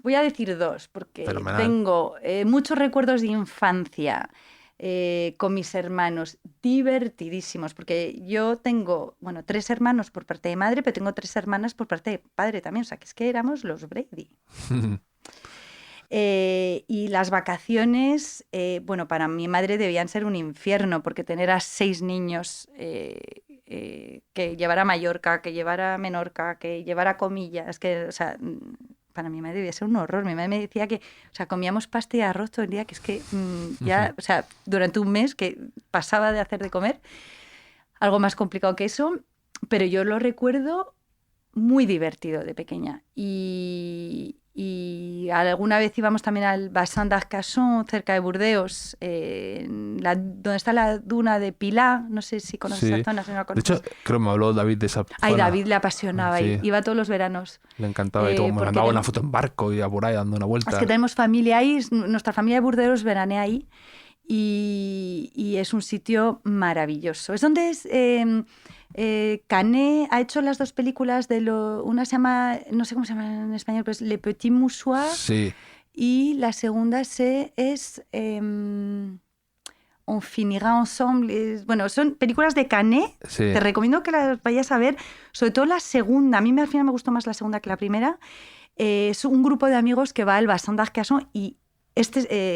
voy a decir 2, porque Fenomenal. tengo muchos recuerdos de infancia con mis hermanos, divertidísimos, porque yo tengo, 3 hermanos por parte de madre, pero tengo 3 hermanas por parte de padre también, o sea, que es que éramos los Brady. Y las vacaciones, para mi madre debían ser un infierno, porque tener a 6 niños... que llevara a Mallorca, que llevara a Menorca, que llevara a Comillas, que, o sea, para mi madre debía ser un horror. Mi madre me decía que, o sea, comíamos pasta y arroz todo el día, que es que ya, o sea, durante un mes que pasaba de hacer de comer, algo más complicado que eso, pero yo lo recuerdo muy divertido de pequeña. Y alguna vez íbamos también al Bassin d'Arcachon, cerca de Burdeos, donde está la duna de Pilat. No sé si conoces esa zona. Si no la conoces. De hecho, creo que me habló David de esa zona. Ay, David le apasionaba. Sí. Iba todos los veranos. Le encantaba. Y todo, me mandaba una foto en barco y a por ahí dando una vuelta. Es que tenemos familia ahí. Nuestra familia de Burdeos veranea ahí. Y es un sitio maravilloso. Es donde Canet ha hecho las dos películas una se llama, no sé cómo se llama en español, pero es Le Petit Mouchoir. Sí. Y la segunda es On finira ensemble. Bueno, son películas de Canet. Sí. Te recomiendo que las vayas a ver, sobre todo la segunda. A mí al final me gustó más la segunda que la primera. Es un grupo de amigos que va al Bassin d'Arcachon y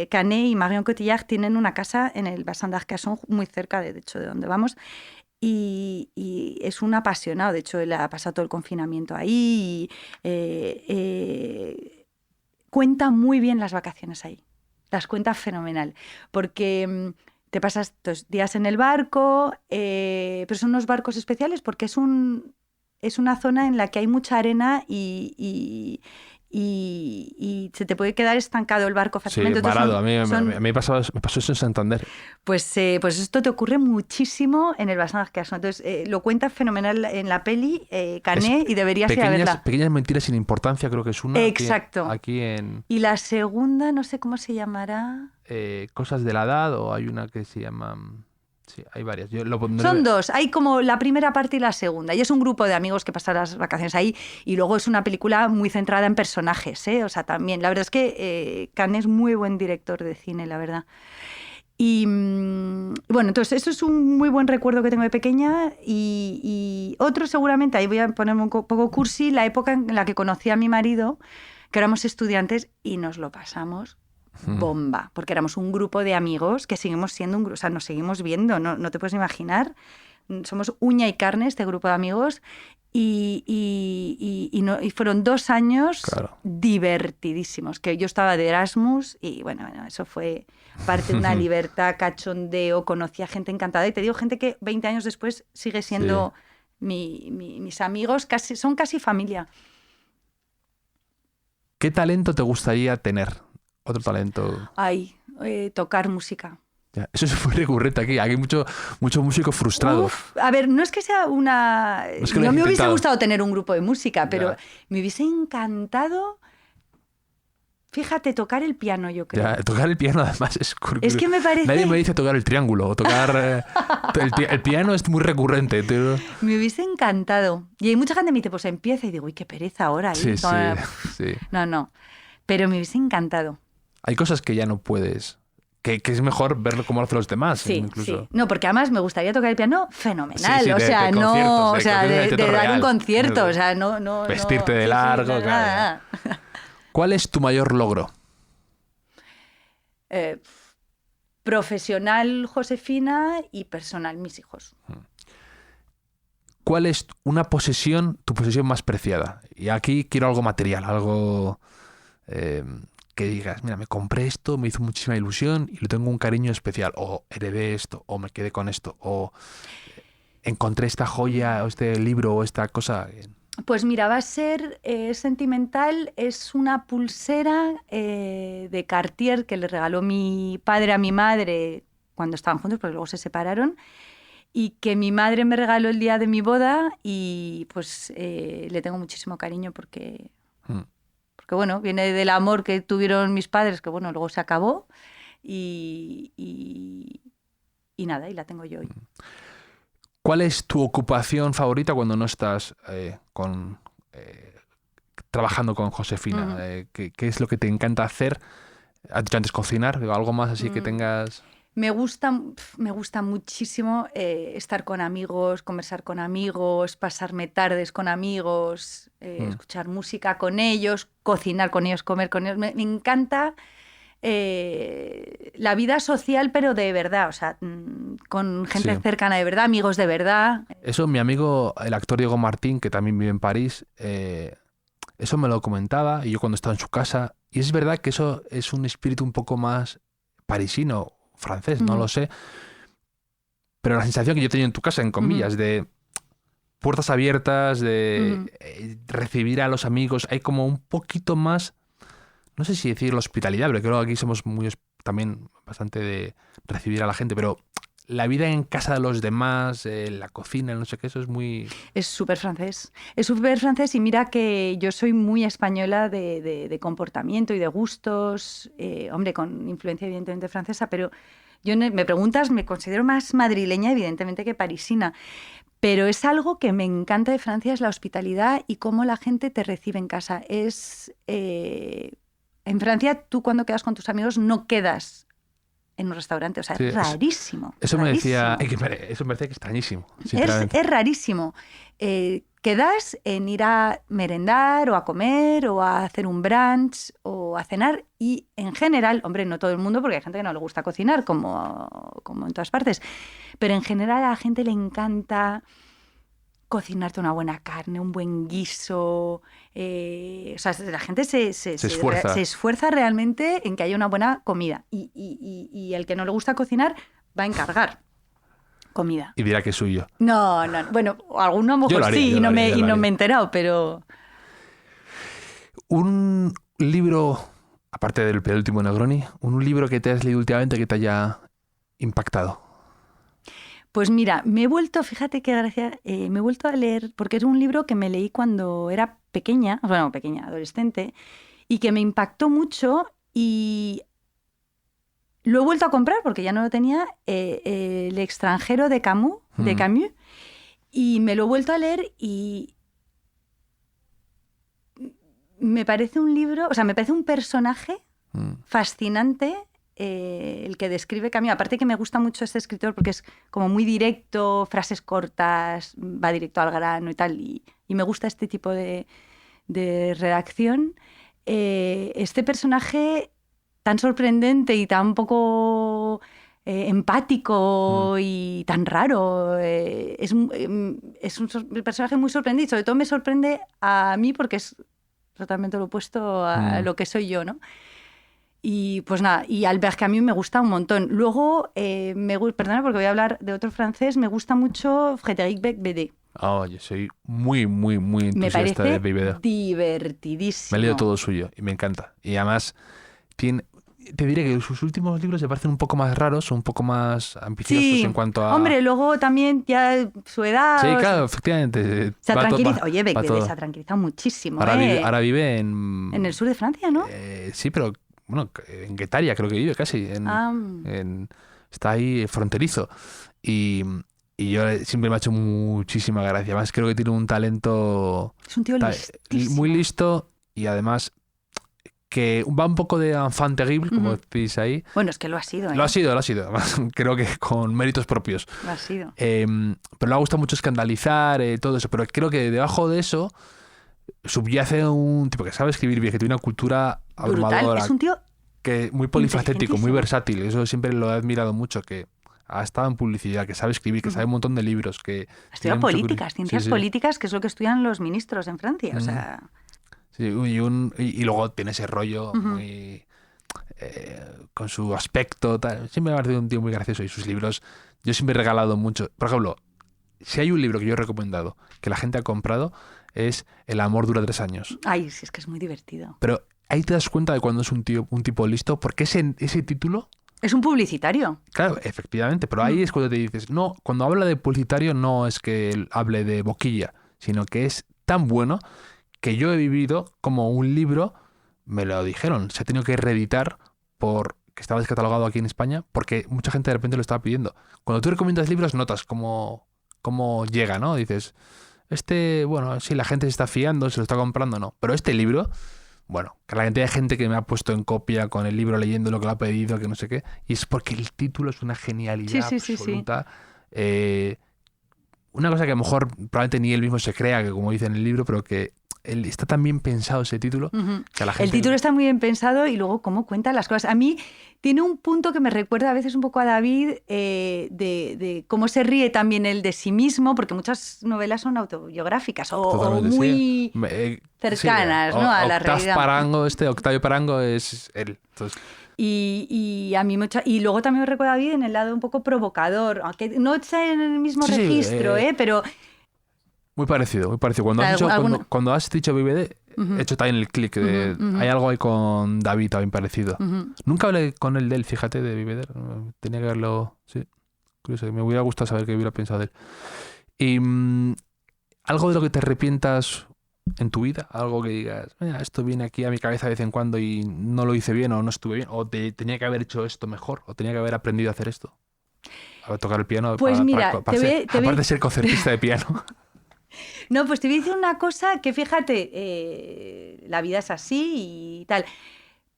Canet y Marion Cotillard tienen una casa en el Bassin d'Arcachon, muy cerca, de hecho, de donde vamos. Y es un apasionado. De hecho, él ha pasado todo el confinamiento ahí. Cuenta muy bien las vacaciones ahí. Las cuenta fenomenal. Porque te pasas 2 días en el barco, pero son unos barcos especiales porque es una zona en la que hay mucha arena y se te puede quedar estancado el barco fácilmente. Sí, varado. A mí me pasó eso en Santander. Pues esto te ocurre muchísimo en el Bassin d'Arcachon. Entonces, lo cuenta fenomenal en la peli Canet y deberías ir a verla. Pequeñas mentiras sin importancia, creo que es una. Exacto. Aquí en... Y la segunda, no sé cómo se llamará. Cosas de la edad, o hay una que se llama... Sí, hay varias. Yo lo pondré... Son 2. Hay como la primera parte y la segunda. Y es un grupo de amigos que pasan las vacaciones ahí. Y luego es una película muy centrada en personajes, ¿eh? O sea, también. La verdad es que Canet es muy buen director de cine, la verdad. Y bueno, entonces eso es un muy buen recuerdo que tengo de pequeña. Y otro seguramente, ahí voy a ponerme un poco cursi, la época en la que conocí a mi marido, que éramos estudiantes y nos lo pasamos bomba, porque éramos un grupo de amigos que seguimos siendo o sea, nos seguimos viendo, no te puedes imaginar. Somos uña y carne este grupo de amigos y fueron 2 años divertidísimos, que yo estaba de Erasmus y bueno, eso fue parte de una libertad, cachondeo, conocí a gente encantada y te digo, gente que 20 años después sigue siendo mis amigos, son casi familia. ¿Qué talento te gustaría tener? Otro talento. Ay, tocar música. Ya, eso es muy recurrente aquí. Aquí hay mucho músico frustrado. A ver, no es que sea una... Es que no me hubiese gustado tener un grupo de música, pero ya. Me hubiese encantado, fíjate, tocar el piano, yo creo. Ya, tocar el piano además es curioso. Es que me parece... Nadie me dice tocar el triángulo o tocar... el piano es muy recurrente. Me hubiese encantado. Y hay mucha gente que me dice, pues empieza. Y digo, uy, qué pereza ahora. Sí. No. Pero me hubiese encantado. Hay cosas que ya no puedes... Que es mejor verlo como hacen los demás. Sí, incluso. sí. No, porque además me gustaría tocar el piano fenomenal. Sí, o sea, de dar real. un concierto. O sea, no. Vestirte de largo, claro. Nada. ¿Cuál es tu mayor logro? Profesional, Josefina, y personal, mis hijos. ¿Cuál es tu posesión más preciada? Y aquí quiero algo material, algo que digas, mira, me compré esto, me hizo muchísima ilusión y le tengo un cariño especial. O heredé esto, o me quedé con esto, o encontré esta joya, o este libro, o esta cosa. Pues mira, va a ser sentimental. Es una pulsera de Cartier que le regaló mi padre a mi madre cuando estaban juntos, porque luego se separaron, y que mi madre me regaló el día de mi boda y pues le tengo muchísimo cariño porque bueno, viene del amor que tuvieron mis padres, que bueno, luego se acabó y nada, y la tengo yo hoy. ¿Cuál es tu ocupación favorita cuando no estás trabajando con Josefina? ¿Qué es lo que te encanta hacer? ¿Has dicho antes cocinar? ¿Algo más así que tengas...? Me gusta muchísimo estar con amigos, conversar con amigos, pasarme tardes con amigos, escuchar música con ellos, cocinar con ellos, comer con ellos. Me encanta la vida social, pero de verdad, o sea, con gente cercana de verdad, amigos de verdad. Eso, mi amigo, el actor Diego Martín, que también vive en París, eso me lo comentaba y yo cuando estaba en su casa. Y es verdad que eso es un espíritu un poco más parisino, francés, no lo sé. Pero la sensación que yo tenía en tu casa, en comillas, de puertas abiertas, de recibir a los amigos, hay como un poquito más, no sé si decir la hospitalidad, pero creo que aquí somos también bastante de recibir a la gente, pero la vida en casa de los demás, la cocina, no sé qué, eso es muy... Es súper francés. Es súper francés y mira que yo soy muy española de comportamiento y de gustos, hombre, con influencia evidentemente francesa, pero yo me preguntas, me considero más madrileña evidentemente que parisina. Pero es algo que me encanta de Francia, es la hospitalidad y cómo la gente te recibe en casa. En Francia, tú cuando quedas con tus amigos no quedas en un restaurante, o sea, Sí, es rarísimo. Eso me decía, rarísimo. eso me parece que es extrañísimo. Es rarísimo. Quedas en ir a merendar o a comer o a hacer un brunch o a cenar y en general, hombre, no todo el mundo porque hay gente que no le gusta cocinar como en todas partes, pero en general a la gente le encanta cocinarte una buena carne, un buen guiso. O sea, la gente se esfuerza realmente en que haya una buena comida y el que no le gusta cocinar va a encargar comida. Y dirá que es suyo. No. Bueno, alguno a lo mejor sí, y no me he enterado, pero... Un libro, aparte del penúltimo Negroni, un libro que te has leído últimamente que te haya impactado. Pues mira, fíjate qué gracia, me he vuelto a leer, porque es un libro que me leí cuando era pequeña, adolescente, y que me impactó mucho y... Lo he vuelto a comprar porque ya no lo tenía, El extranjero de Camus, y me lo he vuelto a leer y me parece un libro, o sea, me parece un personaje fascinante el que describe Camus. Aparte que me gusta mucho este escritor porque es como muy directo, frases cortas, va directo al grano y tal, y me gusta este tipo de redacción. Este personaje tan sorprendente y tan poco empático y tan raro. Es un personaje muy sorprendido. Sobre todo me sorprende a mí porque es totalmente lo opuesto a lo que soy yo, ¿no? Y pues nada, y Albert Camus me gusta un montón. Luego, perdona porque voy a hablar de otro francés, me gusta mucho Frédéric Becbédé. Oh, yo soy muy, muy, muy entusiasta de Becbédé. Divertidísimo. Me he leído todo suyo y me encanta. Y además, te diré que sus últimos libros se parecen un poco más raros, un poco más ambiciosos en cuanto a... Hombre, luego también ya su edad... Sí, claro, efectivamente. Se tranquiliza. Oye, Becbédé se ha tranquilizado muchísimo. Ahora vive en... En el sur de Francia, ¿no? Sí, pero bueno, en Guetaria creo que vive casi. Está ahí fronterizo. Y yo siempre me ha hecho muchísima gracia. Además, creo que tiene un talento... Es un tío listísimo. Muy listo y además... que va un poco de enfant terrible, como decís ahí. Bueno, es que lo ha sido, ¿eh? Lo ha sido. Además, creo que con méritos propios. Lo ha sido. Pero le ha gustado mucho escandalizar, todo eso. Pero creo que debajo de eso subyace un tipo que sabe escribir bien, que tiene una cultura abrumadora. Brutal. Es un tío muy polifacético, muy versátil. Eso siempre lo he admirado mucho, que ha estado en publicidad, que sabe escribir, que sabe un montón de libros. Que ha estudiado políticas, ciencias políticas, que es lo que estudian los ministros en Francia. O sea... Sí, y luego tiene ese rollo muy con su aspecto, tal. Siempre me ha parecido un tío muy gracioso y sus libros, yo siempre he regalado mucho. Por ejemplo, si hay un libro que yo he recomendado, que la gente ha comprado, es El amor dura 3 años. Ay, sí, es que es muy divertido. Pero ahí te das cuenta de cuando es un tipo listo, porque ese título... Es un publicitario. Claro, efectivamente, pero ahí es cuando te dices, no, cuando habla de publicitario no es que él hable de boquilla, sino que es tan bueno que yo he vivido como un libro, me lo dijeron, se ha tenido que reeditar que estaba descatalogado aquí en España, porque mucha gente de repente lo estaba pidiendo. Cuando tú recomiendas libros, notas cómo llega, ¿no? Dices, bueno, sí, la gente se está fiando, se lo está comprando, no. Pero este libro, bueno, que la cantidad de gente que me ha puesto en copia con el libro leyendo lo que lo ha pedido, que no sé qué, y es porque el título es una genialidad absoluta. Sí. Una cosa que a lo mejor probablemente ni él mismo se crea, que como dice en el libro, pero que está tan bien pensado ese título que a la gente... El título está muy bien pensado y luego cómo cuenta las cosas. A mí tiene un punto que me recuerda a veces un poco a David, de cómo se ríe también él de sí mismo, porque muchas novelas son autobiográficas o muy cercanas, ¿no? A la realidad. Octavio Parango es él. Entonces... Y a mí y luego también me recuerda a David en el lado un poco provocador, aunque no está en el mismo registro, pero... Muy parecido, muy parecido. Cuando has dicho BBD, he hecho también el clic de... Hay algo ahí con David también parecido. Nunca hablé con él de él, fíjate, de BBD. Tenía que verlo... Sí, curioso. Me hubiera gustado saber qué hubiera pensado de él. Y algo de lo que te arrepientas en tu vida, algo que digas, mira, esto viene aquí a mi cabeza de vez en cuando y no lo hice bien o no estuve bien, o tenía que haber hecho esto mejor, o tenía que haber aprendido a hacer esto. A tocar el piano. Pues aparte de ser concertista de piano. No, pues te voy a decir una cosa que fíjate, la vida es así y tal,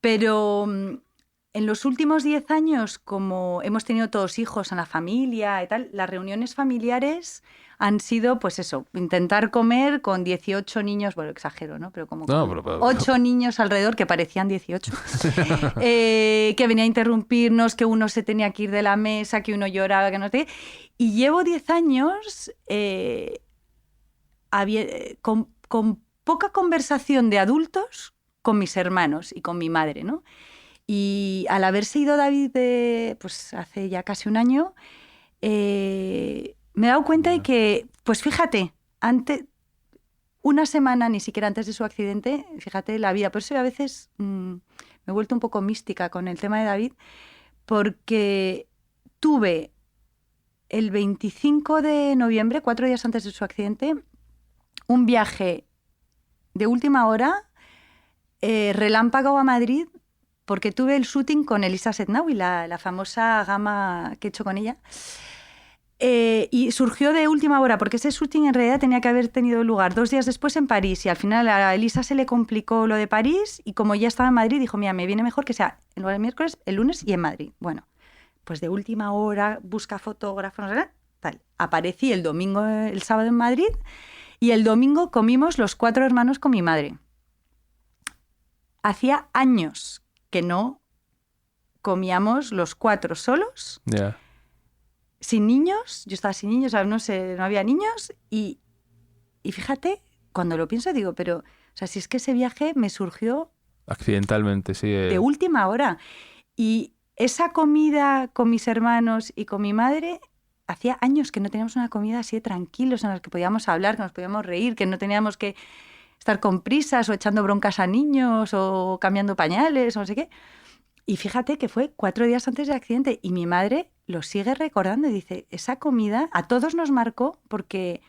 pero en los últimos 10 años, como hemos tenido todos hijos en la familia y tal, las reuniones familiares han sido, pues eso, intentar comer con 18 niños, bueno, exagero, ¿no? Pero como 8 niños alrededor, que parecían 18, que venía a interrumpirnos, que uno se tenía que ir de la mesa, que uno lloraba, que no sé. Y llevo 10 años... con poca conversación de adultos con mis hermanos y con mi madre, ¿no? Y al haberse ido David pues hace ya casi un año, me he dado cuenta de que, pues fíjate, una semana, ni siquiera antes de su accidente, fíjate la vida. Por eso a veces me he vuelto un poco mística con el tema de David, porque tuve el 25 de noviembre, 4 días antes de su accidente, un viaje de última hora, relámpago a Madrid, porque tuve el shooting con Elisa Setnaui, la famosa gama que he hecho con ella. Y surgió de última hora, porque ese shooting en realidad tenía que haber tenido lugar 2 días después en París. Y al final a Elisa se le complicó lo de París y como ya estaba en Madrid, dijo, mira, me viene mejor que sea en lugar del miércoles, el lunes y en Madrid. Bueno, pues de última hora, busca fotógrafos, tal. Aparecí el sábado en Madrid. Y el domingo comimos los 4 hermanos con mi madre. Hacía años que no comíamos los 4 solos, sin niños. Yo estaba sin niños, no había niños. Y fíjate, cuando lo pienso digo, pero, o sea, si es que ese viaje me surgió... Accidentalmente, sí. De última hora. Y esa comida con mis hermanos y con mi madre... Hacía años que no teníamos una comida así de tranquilos en la que podíamos hablar, que nos podíamos reír, que no teníamos que estar con prisas o echando broncas a niños o cambiando pañales o no sé qué. Y fíjate que fue 4 días antes del accidente y mi madre lo sigue recordando y dice, esa comida a todos nos marcó porque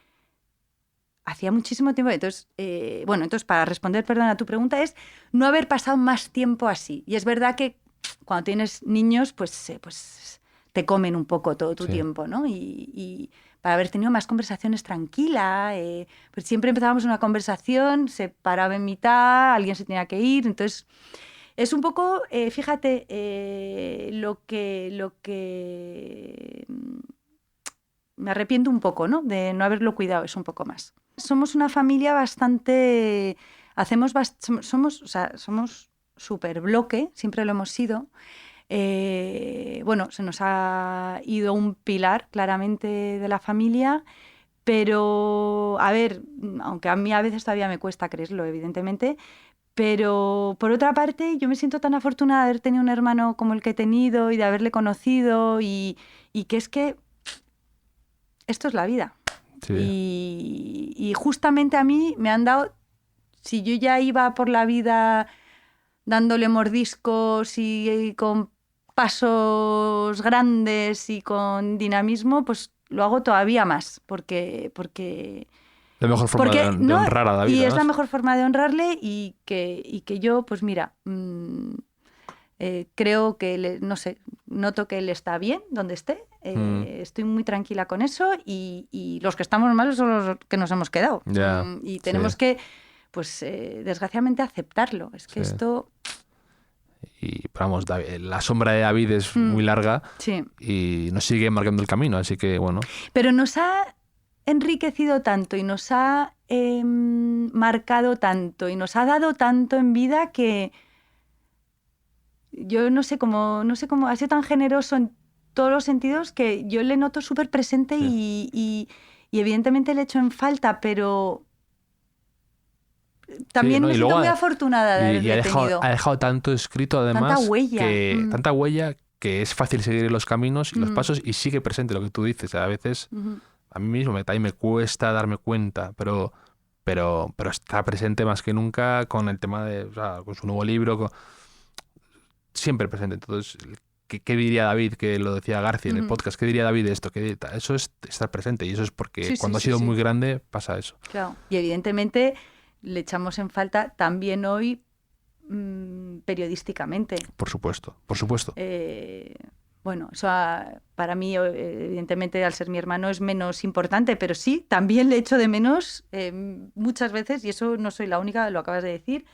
hacía muchísimo tiempo. Entonces, entonces para responder, perdón, a tu pregunta es no haber pasado más tiempo así. Y es verdad que cuando tienes niños, pues te comen un poco todo tu tiempo, ¿no? Y para haber tenido más conversaciones tranquilas, pues siempre empezábamos una conversación, se paraba en mitad, alguien se tenía que ir, entonces es un poco, fíjate, lo que me arrepiento un poco, ¿no? De no haberlo cuidado, es un poco más. Somos una familia bastante, somos súper bloque, siempre lo hemos sido. Se nos ha ido un pilar claramente de la familia, pero, a ver, aunque a mí a veces todavía me cuesta creerlo, evidentemente, pero por otra parte yo me siento tan afortunada de haber tenido un hermano como el que he tenido y de haberle conocido y que es que esto es la vida. Sí. Y justamente a mí me han dado, si yo ya iba por la vida dándole mordiscos y con pasos grandes y con dinamismo, pues lo hago todavía más, porque la mejor forma de honrar a David. Y es la mejor forma de honrarle y que yo, pues mira, creo que, noto que él está bien donde esté, estoy muy tranquila con eso y los que estamos malos son los que nos hemos quedado. Y tenemos que, pues desgraciadamente, aceptarlo. Es que esto... Y vamos, la sombra de David es muy larga y nos sigue marcando el camino, así que bueno. Pero nos ha enriquecido tanto y nos ha marcado tanto y nos ha dado tanto en vida que yo no sé cómo ha sido tan generoso en todos los sentidos que yo le noto súper presente y evidentemente le echo en falta, pero también me siento muy afortunada de haberle tenido. Ha dejado tanto escrito, además, tanta huella que es fácil seguir los caminos y los pasos y sigue presente lo que tú dices. A veces a mí mismo también me cuesta darme cuenta, pero está presente más que nunca con el tema de, o sea, con su nuevo libro, siempre presente. Entonces, ¿qué diría David? Que lo decía García en el podcast. ¿Qué diría David de esto? Eso es estar presente y eso es porque cuando ha sido muy grande pasa eso. Claro. Y evidentemente le echamos en falta también hoy periodísticamente. Por supuesto, por supuesto. Bueno, eso para mí, evidentemente, al ser mi hermano es menos importante, pero sí, también le echo de menos muchas veces, y eso no soy la única, lo acabas de decir.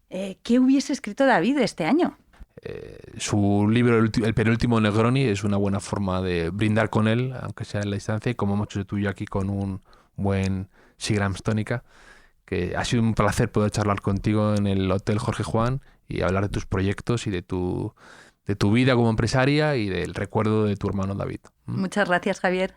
¿Qué hubiese escrito David este año? Su libro, El penúltimo Negroni, es una buena forma de brindar con él, aunque sea en la distancia, y como hemos hecho tú y yo aquí con un buen Seagram's Tónica, que ha sido un placer poder charlar contigo en el Hotel Jorge Juan y hablar de tus proyectos y de tu vida como empresaria y del recuerdo de tu hermano David. Muchas gracias, Javier.